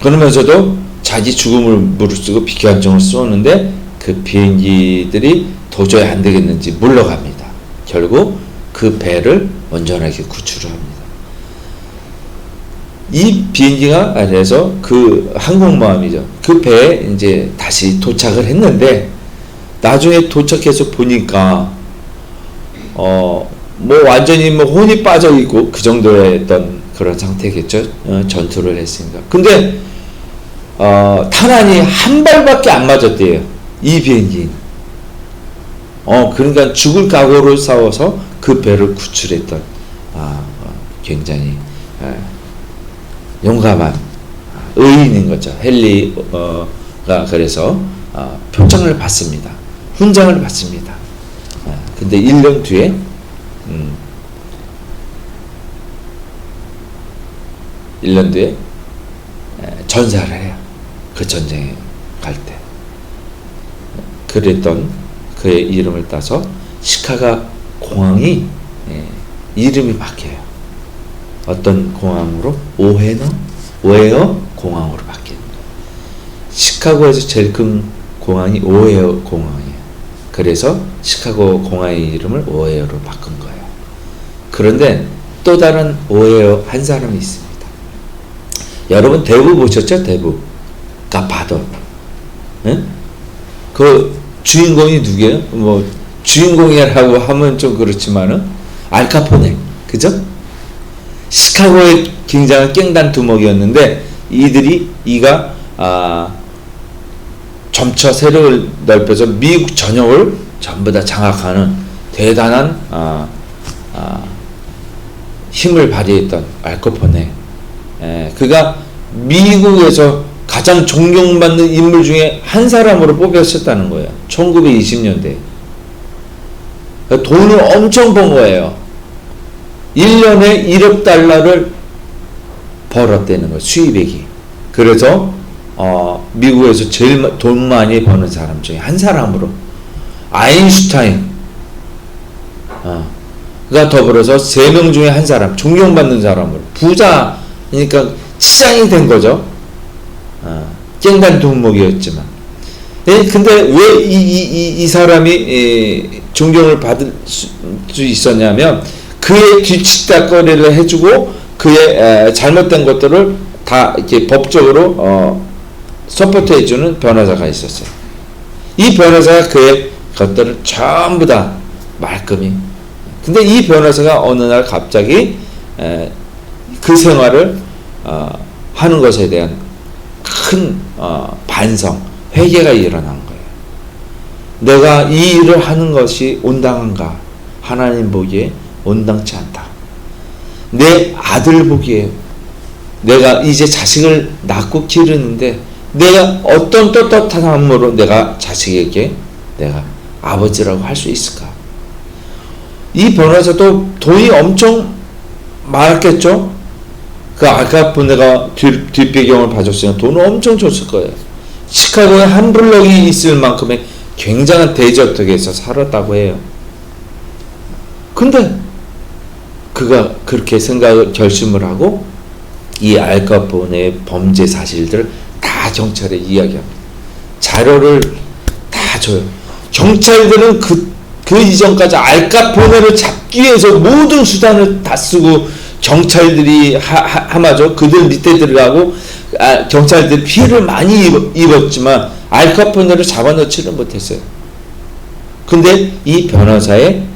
그러면서도 자기 죽음을 무릅쓰고 비관정을 쏘는데 그 비행기들이 도저히 안 되겠는지 물러갑니다. 결국 그 배를 온전하게 구출을 합니다. 이 비행기가 그래서 그 항공모함이죠. 그 배에 이제 다시 도착을 했는데 나중에 도착해서 보니까 뭐 완전히 뭐 혼이 빠져 있고 그 정도의 어떤 그런 상태겠죠. 전투를 했으니까. 근데 탄환이 한 발밖에 안 맞았대요. 이 비행기는. 그러니까 죽을 각오를 싸워서 그 배를 구출했던 굉장히 용감한 의인인 거죠. 헨리가 그래서 표창을 받습니다. 훈장을 받습니다. 근데 1년 뒤에 전사를 해요. 그 전쟁에 갈 때. 그랬던 그의 이름을 따서 시카가 공항이 이름이 바뀌어요. 어떤 공항으로? 오헤어 공항으로 바뀌어요. 시카고에서 제일 큰 공항이 오헤어 공항이에요. 그래서 시카고 공항의 이름을 오헤어로 바꾼 거예요. 그런데 또 다른 오헤어 한 사람이 있습니다. 여러분 대부 보셨죠? 대부 가파도. 응? 그 주인공이 누구예요? 뭐 주인공이라고 하면 좀 그렇지만은 알카포네, 그죠? 시카고의 굉장한 깽단 두목이었는데 이가 점차 세력을 넓혀서 미국 전역을 전부 다 장악하는 대단한 힘을 발휘했던 알카포네. 그가 미국에서 가장 존경받는 인물 중에 한 사람으로 뽑혔었다는 거예요. 1920년대. 돈을 엄청 번 거예요. 1년에 1억 달러를 벌었다는 거예요. 수입액이. 그래서 미국에서 제일 돈 많이 버는 사람 중에 한 사람으로 아인슈타인 가 더불어서 3명 중에 한 사람, 존경받는 사람으로 부자니까 치장이 된 거죠. 깽단 두목이었지만. 근데 왜 이 사람이 존경을 받을 수 있었냐면 그의 뒤치다거리를 해주고 그의 잘못된 것들을 다 이렇게 법적으로 서포트해주는 변호사가 있었어요. 이 변호사가 그의 것들을 전부 다 말끔히. 근데 이 변호사가 어느 날 갑자기 그 생활을 하는 것에 대한 큰 반성, 회개가 일어난 거예요. 내가 이 일을 하는 것이 온당한가? 하나님 보기에 온당치 않다. 내 아들 보기에 내가 이제 자식을 낳고 기르는데 내가 어떤 떳떳함으로 내가 자식에게 내가 아버지라고 할 수 있을까? 이 변호사도 돈이 엄청 많았겠죠? 그 알카포네가 뒷배경을 봐줬으니까 돈을 엄청 줬을 거예요. 시카고에 한 블럭이 있을 만큼의 굉장한 대저택에서 살았다고 해요. 근데 그가 그렇게 결심을 하고 이 알카포네의 범죄 사실들을 다 경찰에 이야기합니다. 자료를 다 줘요. 경찰들은 그 이전까지 알카포네를 잡기 위해서 모든 수단을 다 쓰고 경찰들이 하마죠. 그들 밑에 들어가고 경찰들이 피해를 많이 입었지만 알카포네를 잡아넣지는 못했어요. 근데 이 변호사의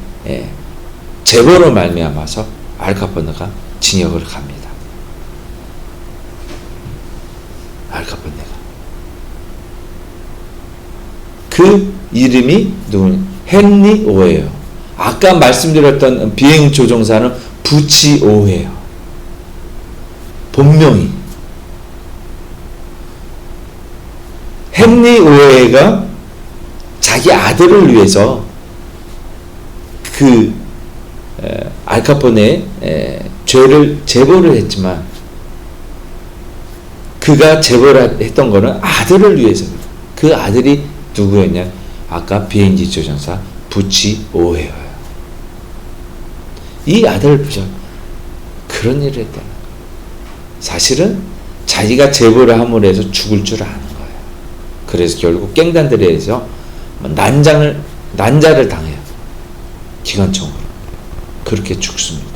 제보로 말미암아서 알카포네가 징역을 갑니다. 알카포네가. 그 이름이 누구냐? 헨리 오헤어. 아까 말씀드렸던 비행 조종사는 부치 오헤어. 본명이. 헨리 오헤어가 자기 아들을 위해서 그 알카포네의 죄를 제보를 했지만 그가 제보를 했던 거는 아들을 위해서입니다. 그 아들이 누구였냐? 아까 비행기 조종사 부치 오헤어예요. 이 아들을 보자 그런 일을 했다는 거예요. 사실은 자기가 제보를 함으로 해서 죽을 줄 아는 거예요. 그래서 결국 깽단들에 의해서 난자를 당해요. 기관총으로. 그렇게 죽습니다.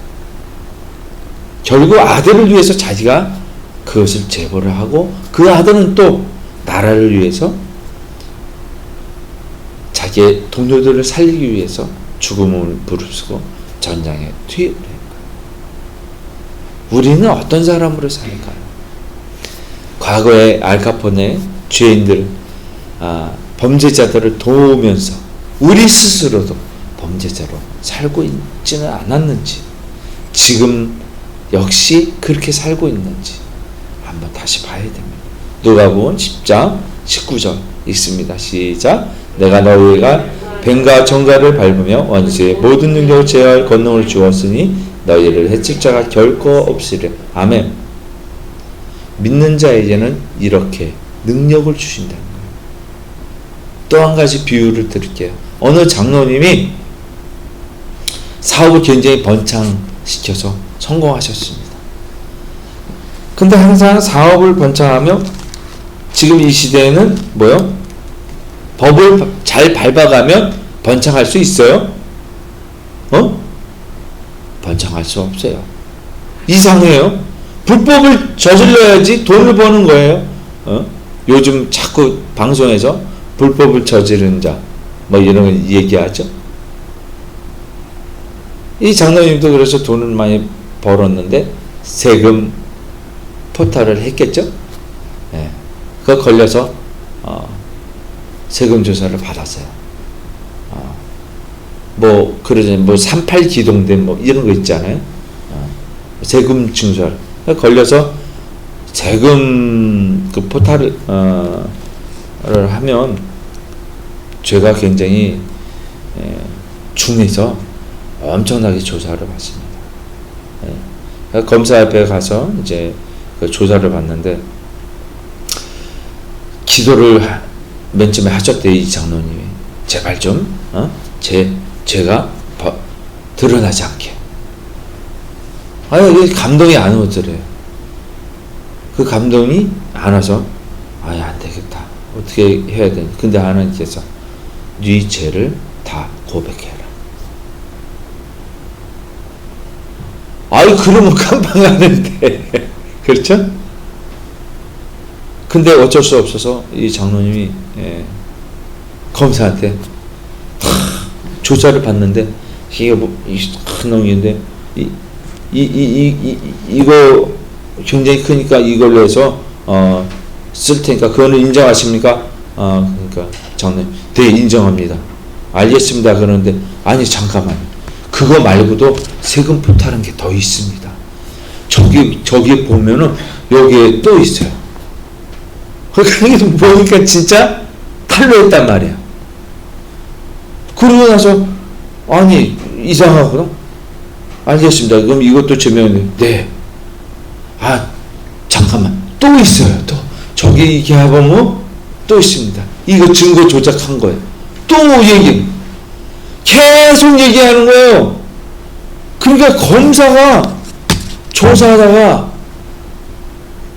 결국 아들을 위해서 자기가 그것을 제보를 하고 그 아들은 또 나라를 위해서 자기의 동료들을 살리기 위해서 죽음을 부릅쓰고 전장에 투입을 해요. 우리는 어떤 사람으로 살까요? 과거에 알카포네 죄인들, 범죄자들을 도우면서 우리 스스로도 범죄자로 살고 있지는 않았는지, 지금 역시 그렇게 살고 있는지 한번 다시 봐야 됩니다. 누가복음 10장 19절 읽습니다. 시작. 내가 너희가 뱀과 정갈을 밟으며 원수의 모든 능력을 제어할 권능을 주었으니 너희를 해칠 자가 결코 없으리라. 아멘. 믿는 자에게는 이렇게 능력을 주신다는 거예요. 또 한 가지 비유를 드릴게요. 어느 장로님이 사업을 굉장히 번창시켜서 성공하셨습니다. 근데 항상 사업을 번창하며 지금 이 시대에는 뭐요? 법을 잘 밟아가면 번창할 수 있어요? 번창할 수 없어요. 이상해요. 불법을 저질러야지 돈을 버는 거예요. 요즘 자꾸 방송에서 불법을 저지른 자, 뭐 이런 걸 얘기하죠. 이 장로님도 그래서 돈을 많이 벌었는데 세금 포탈을 했겠죠. 예. 그거 걸려서 세금 조사를 받았어요. 뭐 그러잖아요. 뭐 38 기동대 뭐 이런 거 있잖아요. 세금 징수를 걸려서 세금 그 포탈을 하면 죄가 굉장히 중해서 엄청나게 조사를 받습니다. 그러니까 검사 앞에 가서 이제 그 조사를 받는데 기도를 맨 처음에 하셨대요. 이 장로님이 제발 좀 제가 드러나지 않게. 이게 감동이 안 오더래요. 그 감동이 안 와서 안 되겠다. 어떻게 해야 되나. 근데 하나님께서 네 죄를 다 고백해라. 그러면 깜빡하는데 그렇죠? 근데 어쩔 수 없어서 이 장로님이 검사한테 조사를 받는데 이게 큰 놈인데 이거 굉장히 크니까 이걸로 해서 쓸 테니까 그거는 인정하십니까? 그러니까 장로님 네 인정합니다. 알겠습니다. 그러는데 아니 잠깐만 그거 말고도 세금 포탈한 게 더 있습니다. 저기 보면은 여기에 또 있어요. 그러니까 보니까 진짜 칼로 했단 말이야. 그러고 나서 아니 이상하구나. 알겠습니다. 그럼 이것도 증명해. 네. 잠깐만 또 있어요. 또 저기 얘기하고 또 있습니다. 이거 증거 조작한 거예요. 또 계속 얘기하는 거예요. 그러니까 검사가 조사하다가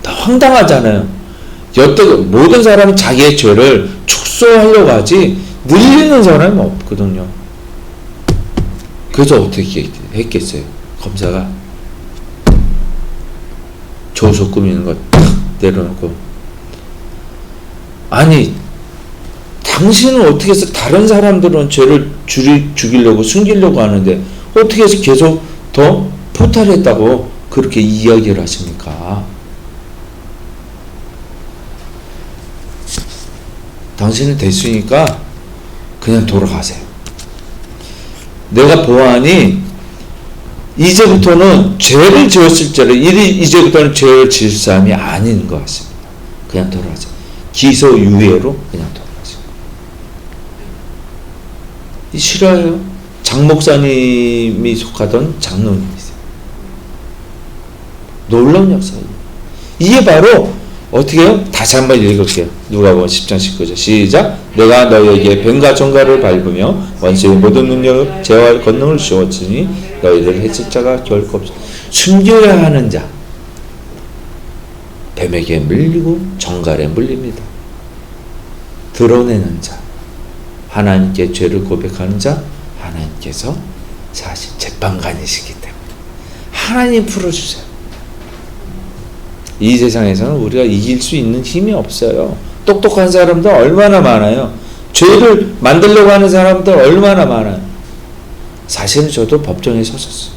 황당하잖아요. 여태껏 모든 사람이 자기의 죄를 축소하려고 하지 늘리는 사람은 없거든요. 그래서 어떻게 했겠어요? 검사가 조서 꾸미는 거 탁 내려놓고 아니 당신은 어떻게 해서 다른 사람들은 죄를 죽이려고 숨기려고 하는데 어떻게 해서 계속 더 포탈했다고 그렇게 이야기를 하십니까? 당신은 됐으니까 그냥 돌아가세요. 내가 보아하니 이제부터는 죄를 지었을 때를 이제부터는 죄를 지을 사람이 아닌 것 같습니다. 그냥 돌아가세요. 기소유예로 그냥 돌아가세요. 싫어요. 장 목사님이 속하던 장로님이세요. 놀라운 역사예요. 이게 바로 어떻게 해요? 다시 한번 읽을게요. 누가복음 10장 19절 시작. 내가 너희에게 뱀과 정갈을 밟으며 원수의 모든 능력을 제어할 권능을 주었으니 너희를 해칠 자가 결코 없어. 숨겨야 하는 자 뱀에게 물리고 정갈에 물립니다. 드러내는 자 하나님께 죄를 고백하는 자 하나님께서 사실 재판관이시기 때문에 하나님 풀어주세요. 이 세상에서는 우리가 이길 수 있는 힘이 없어요. 똑똑한 사람들 얼마나 많아요. 죄를 만들려고 하는 사람들 얼마나 많아요. 사실은 저도 법정에 섰었어요.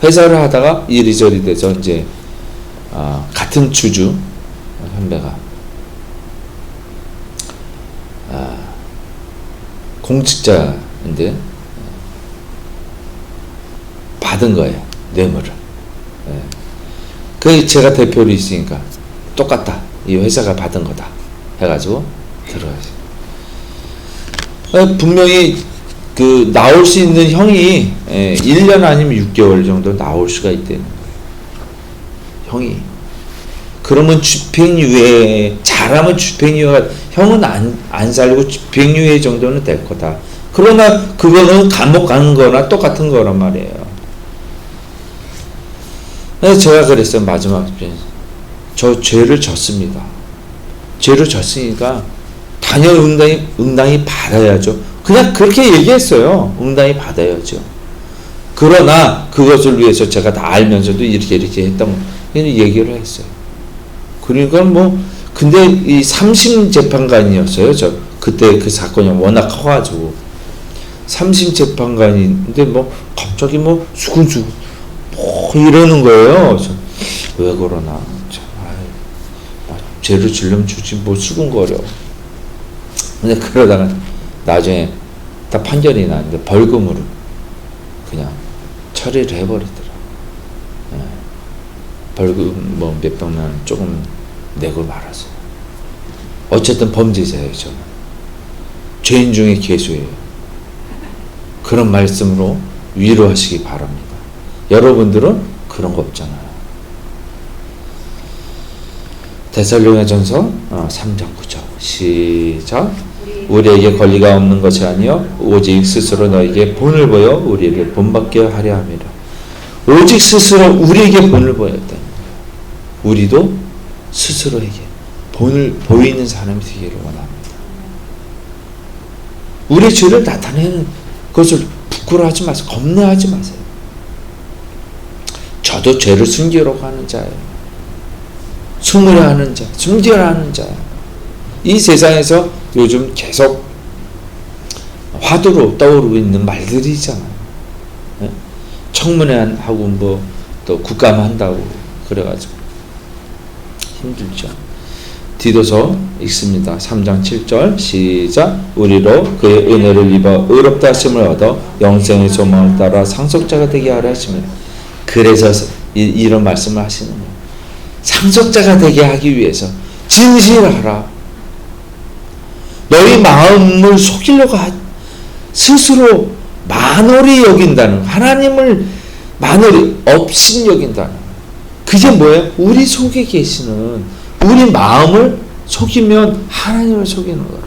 회사를 하다가 이리저리 돼서 이제 같은 주주 선배가 공직자인데 받은 거예요. 뇌물을. 그 제가 대표로 있으니까 똑같다. 이 회사가 받은 거다. 해가지고 들어가지. 분명히 그 나올 수 있는 형이 1년 아니면 6개월 정도 나올 수가 있다는 거예요. 형이. 그러면 집행유예, 잘하면 집행유예가, 형은 안 살고 집행유예 정도는 될 거다. 그러나 그거는 감옥 가는 거나 똑같은 거란 말이에요. 그래서 제가 그랬어요. 마지막 저 죄를 졌습니다. 죄를 졌으니까 당연히 응당히 받아야죠. 그냥 그렇게 얘기했어요. 응당히 받아야죠. 그러나 그것을 위해서 제가 다 알면서도 이렇게 했던 얘기를 했어요. 그러니까 근데 이 3심 재판관이었어요. 그때 그 사건이 워낙 커가지고 3심 재판관인데 갑자기 수근수근 이러는 거예요. 왜 그러나? 죄를 지려면 주지 수근거려. 근데 그러다가 나중에 다 판결이 나는데 벌금으로 그냥 처리를 해버리더라. 벌금 몇백만 원 조금 내고 말았어요. 어쨌든 범죄자예요. 저는 죄인 중에 괴수예요. 그런 말씀으로 위로하시기 바랍니다. 여러분들은 그런 거 없잖아요. 데살로니가전서 3장 9절 시작. 우리에게 권리가 없는 것이 아니요 오직 스스로 너에게 본을 보여 우리를 본받게 하려 함이라. 오직 스스로 우리에게 본을 보였다. 우리도 스스로에게 본을 보이는 사람이 되기를 원합니다. 우리 죄를 나타내는 것을 부끄러워하지 마세요. 겁내하지 마세요. 저도 죄를 숨기려고 하는 자예요. 숨으려 하는 자, 숨기려 하는 자. 이 세상에서 요즘 계속 화두로 떠오르고 있는 말들이 있잖아요. 청문회하고 또 국감한다고 그래가지고 힘들죠. 디도서 읽습니다. 3장 7절 시작. 우리로 그의 은혜를 입어 의롭다 하심을 얻어 영생의 소망을 따라 상속자가 되게 하려 하시며. 그래서 이런 말씀을 하시는 거예요. 상속자가 되게 하기 위해서 진실하라. 너희 마음을 속이려고 스스로 만홀히 여긴다는, 하나님을 만홀히 업신 여긴다는, 그게 뭐예요? 우리 속에 계시는, 우리 마음을 속이면 하나님을 속이는 거라.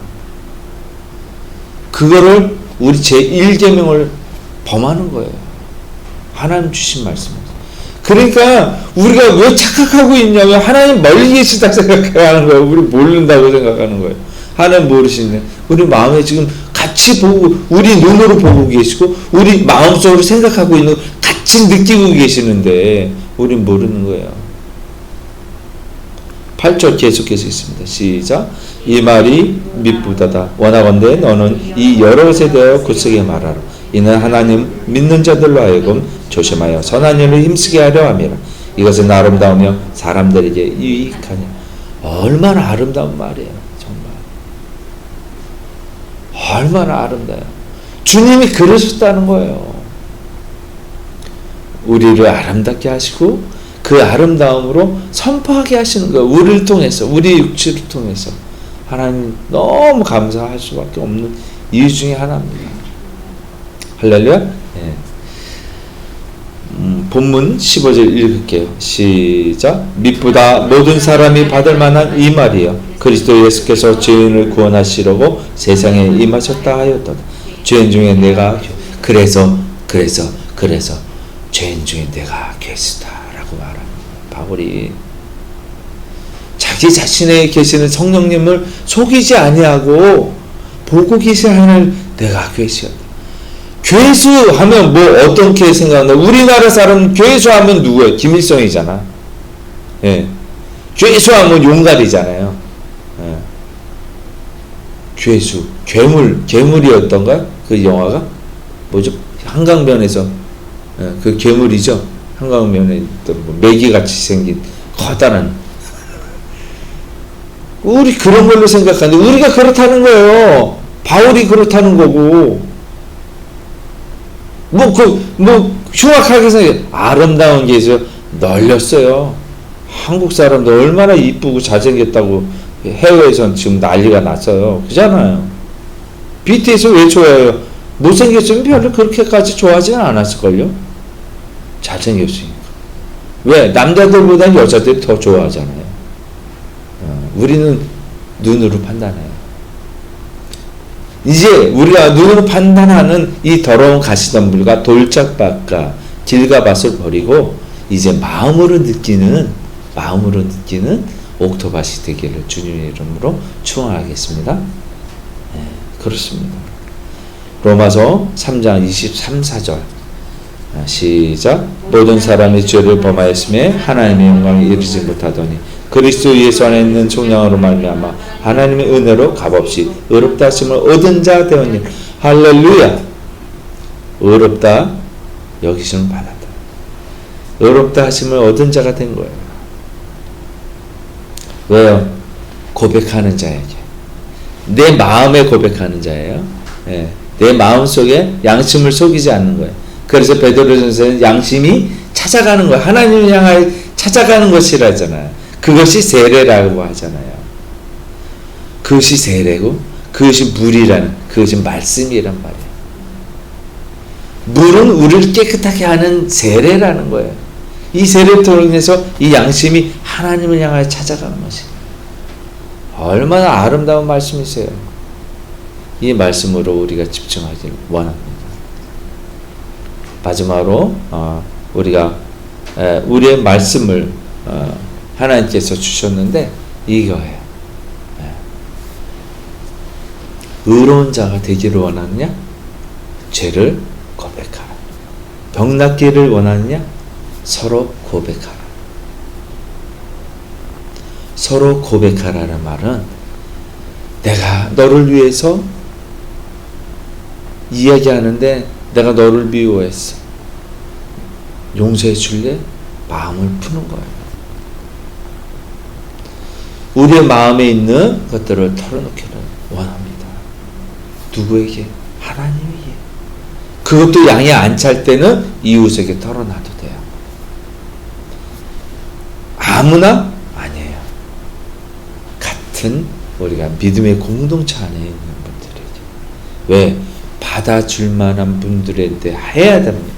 그거를 우리 제1계명을 범하는 거예요. 하나님 주신 말씀입니다. 그러니까 우리가 왜 착각하고 있냐면 하나님 멀리 계시다 생각하는 거예요. 우리 모른다고 생각하는 거예요. 하나님 모르시네. 우리 마음에 지금 같이 보고, 우리 눈으로 보고 계시고 우리 마음속으로 생각하고 있는, 같이 느끼고 계시는데 우린 모르는 거예요. 8절 계속해서 있습니다. 시작. 이 말이 미쁘다다. 원하건대 너는 이 여러 것에 대하여 굳세게 말하라. 이는 하나님 믿는 자들로 하여금 조심하여 선한 일을 힘쓰게 하려 함이라. 이것은 아름다우며 사람들에게 유익하냐. 얼마나 아름다운 말이에요. 정말 얼마나 아름다워요. 주님이 그러셨다는 거예요. 우리를 아름답게 하시고 그 아름다움으로 선포하게 하시는 거예요. 우리를 통해서, 우리 육체를 통해서. 하나님 너무 감사할 수밖에 없는 이유 중에 하나입니다. 할렐루야. 네. 본문 15절 읽을게요. 시작. 미쁘다 모든 사람이 받을 만한 이 말이요 그리스도 예수께서 죄인을 구원하시려고 세상에 임하셨다 하였다. 죄인 중에 내가 그래서 죄인 중에 내가 괴수다라고 말합니다. 바울이 자기 자신에 계시는 성령님을 속이지 아니하고 보고 계신 하나님을 내가 괴수였다. 괴수하면 어떻게 생각하나? 우리나라 사람 괴수하면 누구예요? 김일성이잖아. 예. 괴수하면 용갈이잖아요. 예. 괴수, 괴물이었던가? 그 영화가? 뭐죠? 한강변에서, 예, 그 괴물이죠? 한강변에 있던 메기같이 생긴 커다란. 우리 그런 걸로 생각하는데, 우리가 그렇다는 거예요. 바울이 그렇다는 거고. 흉악하게 생겨. 아름다운 게 있어요. 널렸어요. 한국 사람도 얼마나 이쁘고 잘생겼다고 해외에선 지금 난리가 났어요. 그잖아요. BTS 왜 좋아해요? 못생겼으면 별로 그렇게까지 좋아하지는 않았을걸요? 잘생겼으니까. 왜? 남자들보다 여자들이 더 좋아하잖아요. 우리는 눈으로 판단해요. 이제 우리가 눈으로 판단하는 이 더러운 가시덤불과 돌짝밭과 길가밭을 버리고 이제 마음으로 느끼는 옥토밭이 되기를 주님의 이름으로 축원하겠습니다. 네, 그렇습니다. 로마서 3장 23, 4절 시작. 모든 사람이 죄를 범하였음에 하나님의 영광에 이르지 못하더니 그리스도 예수 안에 있는 성령으로 말미암아 하나님의 은혜로 값없이 의롭다 하심을 얻은 자 되었니. 할렐루야. 의롭다 여기심을 받았다. 의롭다 하심을 얻은 자가 된 거예요. 왜요? 고백하는 자에게. 내 마음에 고백하는 자예요. 네. 내 마음속에 양심을 속이지 않는 거예요. 그래서 베드로전서는 양심이 찾아가는 거예요. 하나님을 향하여 찾아가는 것이라잖아요. 그것이 세례라고 하잖아요. 그것이 세례고 그것이 그것이 말씀이란 말이에요. 물은 우리를 깨끗하게 하는 세례라는 거예요. 이 세례를 통해서 이 양심이 하나님을 향하여 찾아가는 것이에요. 얼마나 아름다운 말씀이세요. 이 말씀으로 우리가 집중하기를 원합니다. 마지막으로 우리가 우리의 말씀을 하나님께서 주셨는데 이거예요. 의로운 자가 되기를 원하느냐? 죄를 고백하라. 병 낫기를 원하느냐? 서로 고백하라. 서로 고백하라는 말은 내가 너를 위해서 이야기하는데 내가 너를 미워했어. 용서해 줄래? 마음을 푸는 거예요. 우리의 마음에 있는 것들을 털어놓기를 원합니다. 누구에게? 하나님에게. 그것도 양이 안 찰 때는 이웃에게 털어놔도 돼요. 아무나? 아니에요. 같은 우리가 믿음의 공동체 안에 있는 분들에게. 왜? 받아줄 만한 분들한테 해야 됩니다.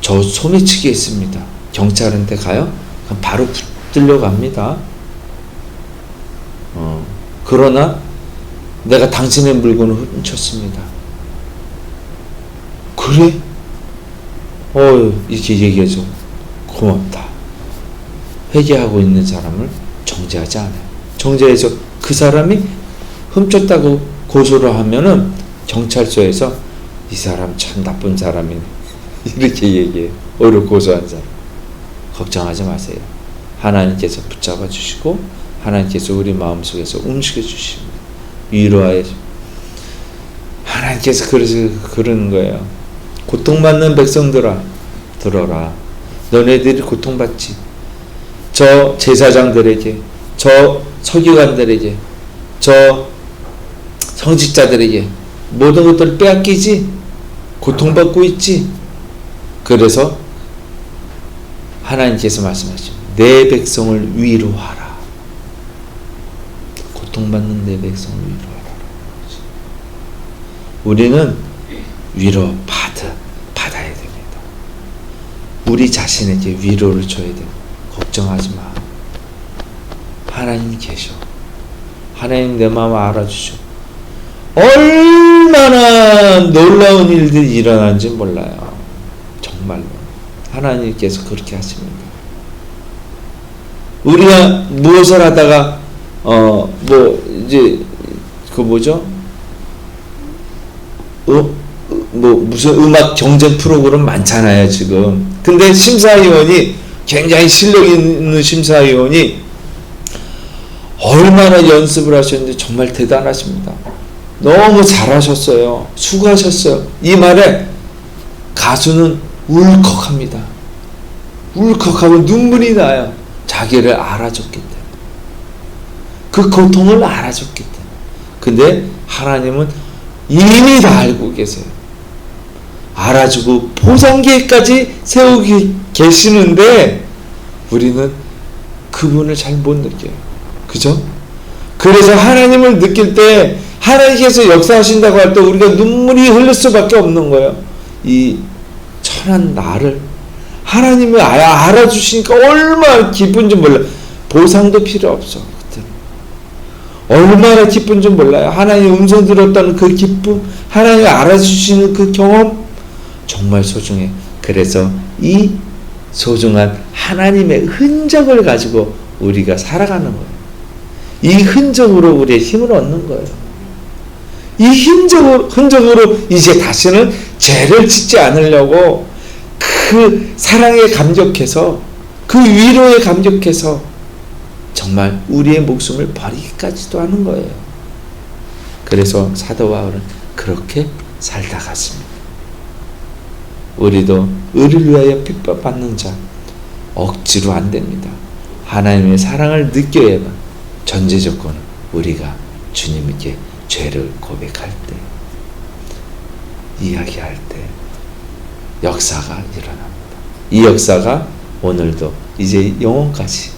저 소매치기 있습니다. 경찰한테 가요? 그럼 바로 붙들려 갑니다. 그러나 내가 당신의 물건을 훔쳤습니다. 그래? 이렇게 얘기해줘. 고맙다. 회개하고 있는 사람을 정죄하지 않아요. 정죄해서 그 사람이 훔쳤다고 고소를 하면은 경찰서에서 이 사람 참 나쁜 사람이네. 이렇게 얘기해요. 오히려 고소한 사람. 걱정하지 마세요. 하나님께서 붙잡아 주시고 하나님께서 우리 마음속에서 움직여 주십니다. 위로하여 하나님께서 그러는 거예요. 고통받는 백성들아 들어라. 너네들이 고통받지. 저 제사장들에게, 저 서기관들에게, 저 성직자들에게 모든 것들을 빼앗기지. 고통받고 있지. 그래서 하나님께서 말씀하시죠. 내 백성을 위로하라. 고통받는 내 백성을 위로하라. 우리는 위로 받아야 됩니다. 우리 자신에게 위로를 줘야 됩니다. 걱정하지 마. 하나님 계셔. 하나님 내 마음 알아주셔. 얼마나 놀라운 일들이 일어나는지 몰라요. 정말로. 하나님께서 그렇게 하십니다. 우리가 무엇을 하다가 무슨 음악 경쟁 프로그램 많잖아요, 지금. 근데 심사위원이 굉장히 실력 있는 심사위원이 얼마나 연습을 하셨는지 정말 대단하십니다. 너무 잘하셨어요. 수고하셨어요. 이 말에 가수는 울컥합니다. 울컥하고 눈물이 나요. 자기를 알아줬기 때문에. 그 고통을 알아줬기 때문에. 근데 하나님은 이미 다 알고 계세요. 알아주고 포상계까지 세우고 계시는데 우리는 그분을 잘 못 느껴요. 그죠? 그래서 하나님을 느낄 때 하나님께서 역사하신다고 할 때 우리가 눈물이 흘릴 수밖에 없는 거예요. 이 천한 나를 하나님이 알아주시니까 얼마나 기쁜지 몰라. 보상도 필요 없어. 얼마나 기쁜지 몰라요. 하나님 음성 들었다는 그 기쁨, 하나님이 알아주시는 그 경험, 정말 소중해. 그래서 이 소중한 하나님의 흔적을 가지고 우리가 살아가는 거예요. 이 흔적으로 우리의 힘을 얻는 거예요. 이 흔적으로 이제 다시는 죄를 짓지 않으려고 그 사랑에 감격해서, 그 위로에 감격해서 정말 우리의 목숨을 버리기까지도 하는 거예요. 그래서 사도 바울은 그렇게 살다 갔습니다. 우리도 의를 위하여 핍박받는 자 억지로 안 됩니다. 하나님의 사랑을 느껴야만. 전제 조건은 우리가 주님께 죄를 고백할 때, 이야기할 때 역사가 일어납니다. 이 역사가 오늘도 이제 영원까지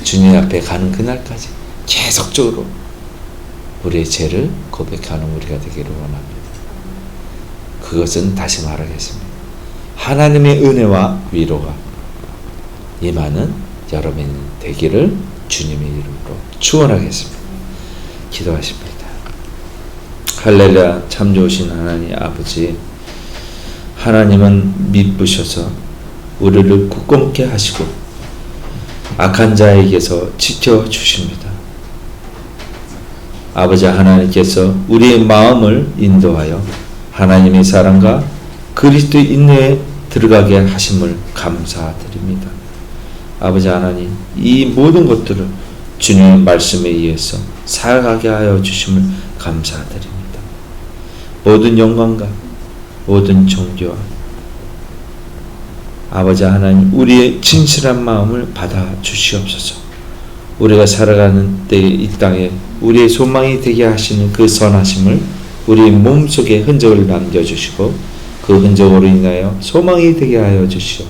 주님 앞에 가는 그날까지 계속적으로 우리의 죄를 고백하는 우리가 되기를 원합니다. 그것은 다시 말하겠습니다. 하나님의 은혜와 위로가 임하는 여러분이 되기를 주님의 이름으로 축원하겠습니다. 기도하십니다. 할렐루야. 참 좋으신 하나님 아버지, 하나님은 미쁘셔서 우리를 굳건케 하시고 악한 자에게서 지켜주십니다. 아버지 하나님께서 우리의 마음을 인도하여 하나님의 사랑과 그리스도의 인내에 들어가게 하심을 감사드립니다. 아버지 하나님, 이 모든 것들을 주님의 말씀에 의해서 살아가게 하여 주심을 감사드립니다. 모든 영광과 모든 존귀와 아버지 하나님, 우리의 진실한 마음을 받아 주시옵소서. 우리가 살아가는 때에 이 땅에 우리의 소망이 되게 하시는 그 선하심을 우리 몸속에 흔적을 남겨주시고 그 흔적으로 인하여 소망이 되게 하여 주시오.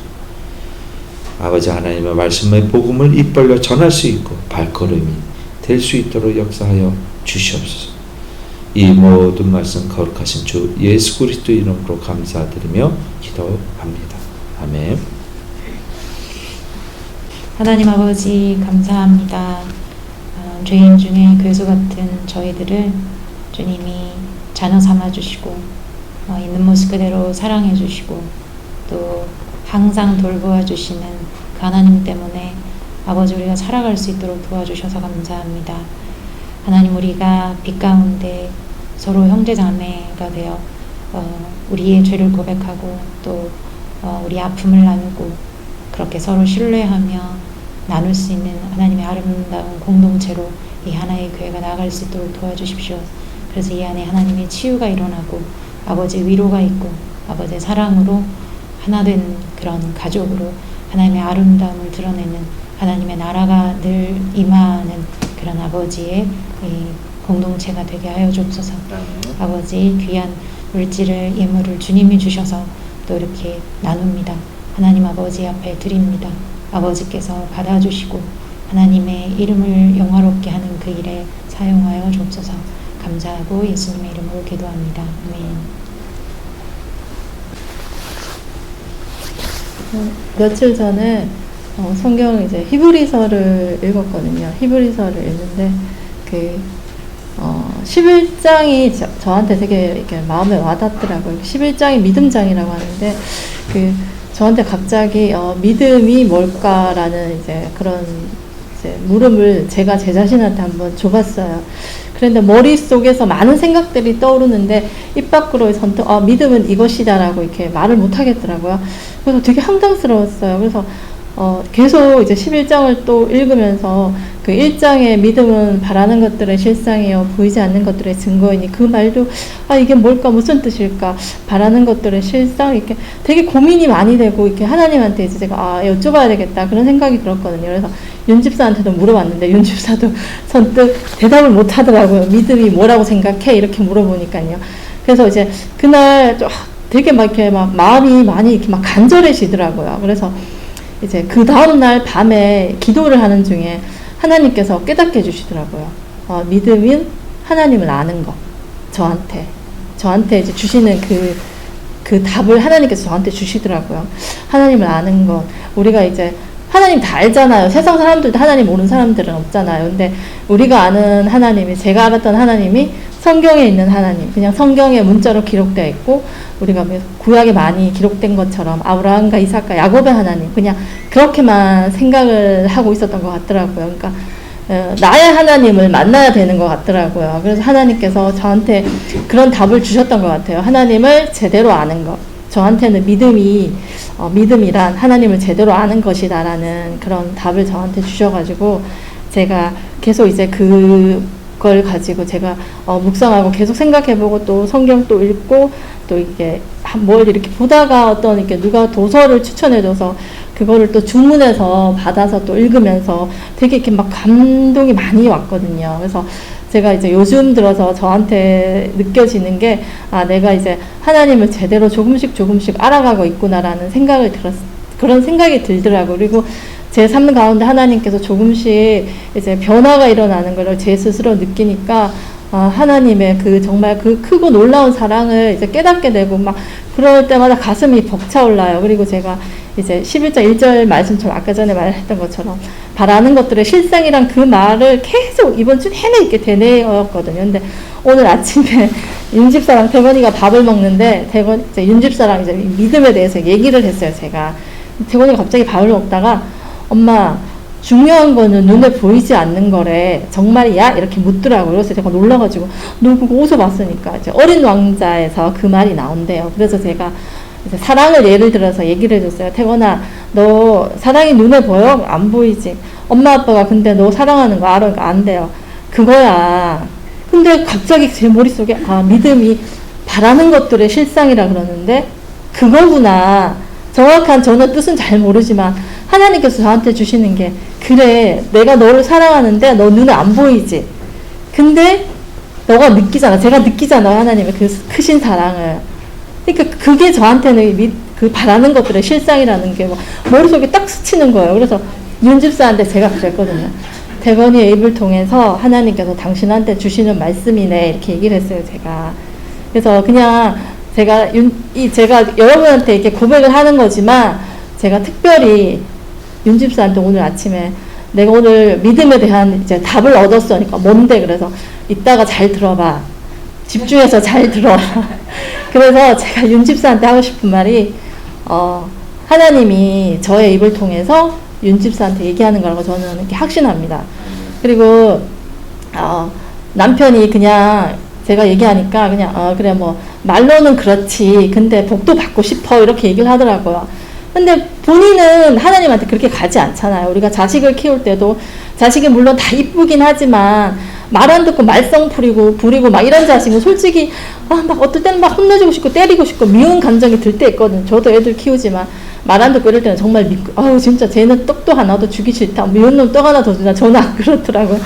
아버지 하나님의 말씀의 복음을 입 벌려 전할 수 있고 발걸음이 될 수 있도록 역사하여 주시옵소서. 이 모든 말씀 거룩하신 주 예수 그리스도 이름으로 감사드리며 기도합니다. 아멘. 하나님 아버지 감사합니다. 죄인 중에 괴수 같은 저희들을 주님이 자녀 삼아주시고 있는 모습 그대로 사랑해주시고 또 항상 돌보아주시는 그 하나님 때문에 아버지 우리가 살아갈 수 있도록 도와주셔서 감사합니다. 하나님, 우리가 빛 가운데 서로 형제자매가 되어 우리의 죄를 고백하고 또 우리 아픔을 나누고 그렇게 서로 신뢰하며 나눌 수 있는 하나님의 아름다운 공동체로 이 하나의 교회가 나아갈 수 있도록 도와주십시오. 그래서 이 안에 하나님의 치유가 일어나고 아버지의 위로가 있고 아버지의 사랑으로 하나 된 그런 가족으로 하나님의 아름다움을 드러내는 하나님의 나라가 늘 임하는 그런 아버지의 이 공동체가 되게 하여 주옵소서. 아버지 귀한 물질을 예물을 주님이 주셔서 또 이렇게 나눕니다. 하나님 아버지 앞에 드립니다. 아버지께서 받아주시고 하나님의 이름을 영화롭게 하는 그 일에 사용하여 주옵소서. 감사하고 예수님의 이름으로 기도합니다. 아멘. 며칠 전에 성경 이제 히브리서를 읽었거든요. 히브리서를 읽는데 그 11장이 저한테 되게 이렇게 마음에 와닿더라고요. 11장이 믿음장이라고 하는데 그 저한테 갑자기 믿음이 뭘까라는 이제 그런 이제 물음을 제가 제 자신한테 한번 줘봤어요. 그런데 머릿속에서 많은 생각들이 떠오르는데 입 밖으로 선뜻 믿음은 이것이다라고 이렇게 말을 못 하겠더라고요. 그래서 되게 황당스러웠어요. 그래서 계속 이제 11장을 또 읽으면서 그 1장의 믿음은 바라는 것들의 실상이요 보이지 않는 것들의 증거이니 그 말도 이게 뭘까 무슨 뜻일까 바라는 것들의 실상 이렇게 되게 고민이 많이 되고 이렇게 하나님한테 이제 제가 여쭤봐야 되겠다 그런 생각이 들었거든요. 그래서 윤 집사한테도 물어봤는데 윤 집사도 선뜻 대답을 못 하더라고요. 믿음이 뭐라고 생각해 이렇게 물어보니까요. 그래서 이제 그날 되게 막 이렇게 막 마음이 많이 이렇게 막 간절해지더라고요. 그래서 이제 그 다음날 밤에 기도를 하는 중에 하나님께서 깨닫게 해주시더라고요. 믿음은 하나님을 아는 것. 저한테 이제 주시는 그 그 답을 하나님께서 저한테 주시더라고요. 하나님을 아는 것. 우리가 이제 하나님 다 알잖아요. 세상 사람들도 하나님 모르는 사람들은 없잖아요. 근데 우리가 아는 하나님이, 제가 알았던 하나님이 성경에 있는 하나님, 그냥 성경에 문자로 기록되어 있고, 우리가 구약에 많이 기록된 것처럼 아브라함과 이삭과 야곱의 하나님, 그냥 그렇게만 생각을 하고 있었던 것 같더라고요. 그러니까 나의 하나님을 만나야 되는 것 같더라고요. 그래서 하나님께서 저한테 그런 답을 주셨던 것 같아요. 하나님을 제대로 아는 것. 저한테는 믿음이란 하나님을 제대로 아는 것이다라는 그런 답을 저한테 주셔가지고, 제가 계속 이제 그걸 가지고 제가 묵상하고 계속 생각해보고, 또 성경 또 읽고, 또 이게 뭘 이렇게 보다가 어떤 이렇게 누가 도서를 추천해줘서 그거를 또 주문해서 받아서 또 읽으면서 되게 이렇게 막 감동이 많이 왔거든요. 그래서 제가 이제 요즘 들어서 저한테 느껴지는 게, 내가 이제 하나님을 제대로 조금씩 알아가고 있구나라는 그런 생각이 들더라고요. 그리고 제 삶 가운데 하나님께서 조금씩 이제 변화가 일어나는 걸 제 스스로 느끼니까, 하나님의 정말 그 크고 놀라운 사랑을 이제 깨닫게 되고, 막 그럴 때마다 가슴이 벅차올라요. 그리고 제가 이제 11장 1절 말씀처럼 아까 전에 말했던 것처럼 바라는 것들의 실상이란 그 말을 계속 이번 주 내내 이렇게 되뇌었거든요. 근데 오늘 아침에 윤집사랑 태건이가 밥을 먹는데, 이제 윤집사랑 이제 믿음에 대해서 얘기를 했어요, 제가. 태건이가 갑자기 밥을 먹다가, 엄마, 중요한 거는 눈에 보이지 않는 거래. 정말이야? 이렇게 묻더라고요. 그래서 제가 놀라가지고, 너 그거 어디서 봤으니까. 이제 어린 왕자에서 그 말이 나온대요. 그래서 제가 이제 사랑을 예를 들어서 얘기를 해줬어요. 태건아, 너 사랑이 눈에 보여? 안 보이지? 엄마 아빠가 근데 너 사랑하는 거 알아? 그러니까 안 돼요. 그거야. 근데 갑자기 제 머릿속에, 믿음이 바라는 것들의 실상이라 그러는데, 그거구나. 정확한 저는 뜻은 잘 모르지만 하나님께서 저한테 주시는 게, 그래, 내가 너를 사랑하는데 너 눈에 안 보이지? 근데 너가 느끼잖아. 제가 느끼잖아요. 하나님의 그 크신 사랑을. 그러니까 그게 저한테는 그 바라는 것들의 실상이라는 게 머릿속에 딱 스치는 거예요. 그래서 윤집사한테 제가 그랬거든요. 태건이의 입을 통해서 하나님께서 당신한테 주시는 말씀이네, 이렇게 얘기를 했어요, 제가. 그래서 그냥 제가 여러분한테 이렇게 고백을 하는 거지만, 제가 특별히 윤집사한테 오늘 아침에 내가 오늘 믿음에 대한 이제 답을 얻었어. 그러니까 뭔데? 그래서 이따가 잘 들어봐. 집중해서 잘 들어. 그래서 제가 윤집사한테 하고 싶은 말이, 하나님이 저의 입을 통해서 윤집사한테 얘기하는 거라고 저는 이렇게 확신합니다. 그리고, 남편이 그냥 제가 얘기하니까 그냥, 그래, 말로는 그렇지. 근데 복도 받고 싶어. 이렇게 얘기를 하더라고요. 근데 본인은 하나님한테 그렇게 가지 않잖아요. 우리가 자식을 키울 때도, 자식이 물론 다 이쁘긴 하지만, 말 안 듣고 말썽 부리고 막 이런 자식은 솔직히, 막 어떨 때는 막 혼내주고 싶고 때리고 싶고 미운 감정이 들 때 있거든요. 저도 애들 키우지만, 말 안 듣고 이럴 때는 정말 믿고, 진짜 쟤는 떡도 하나도 주기 싫다. 미운 놈 떡 하나 더 주나. 저는 안 그렇더라고요.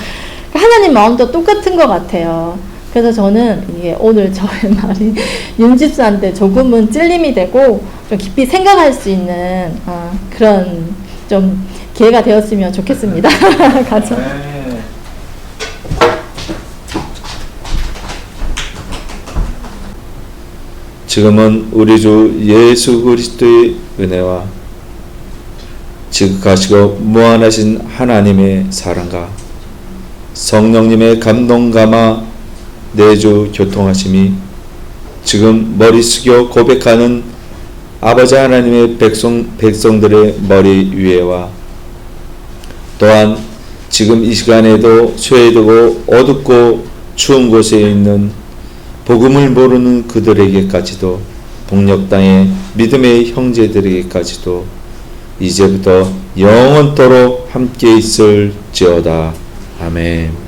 하나님 마음도 똑같은 것 같아요. 그래서 저는 이게 오늘 저의 말이 윤집사한테 조금은 찔림이 되고 좀 깊이 생각할 수 있는 그런 좀 기회가 되었으면 좋겠습니다. 가죠. 지금은 우리 주 예수 그리스도의 은혜와 지극하시고 무한하신 하나님의 사랑과 성령님의 감동감화 내주 교통하심이 지금 머리 숙여 고백하는 아버지 하나님의 백성들의 머리 위에와 또한 지금 이 시간에도 쇠해두고 어둡고 추운 곳에 있는 복음을 모르는 그들에게까지도, 동력 땅의 믿음의 형제들에게까지도 이제부터 영원토록 함께 있을지어다. 아멘.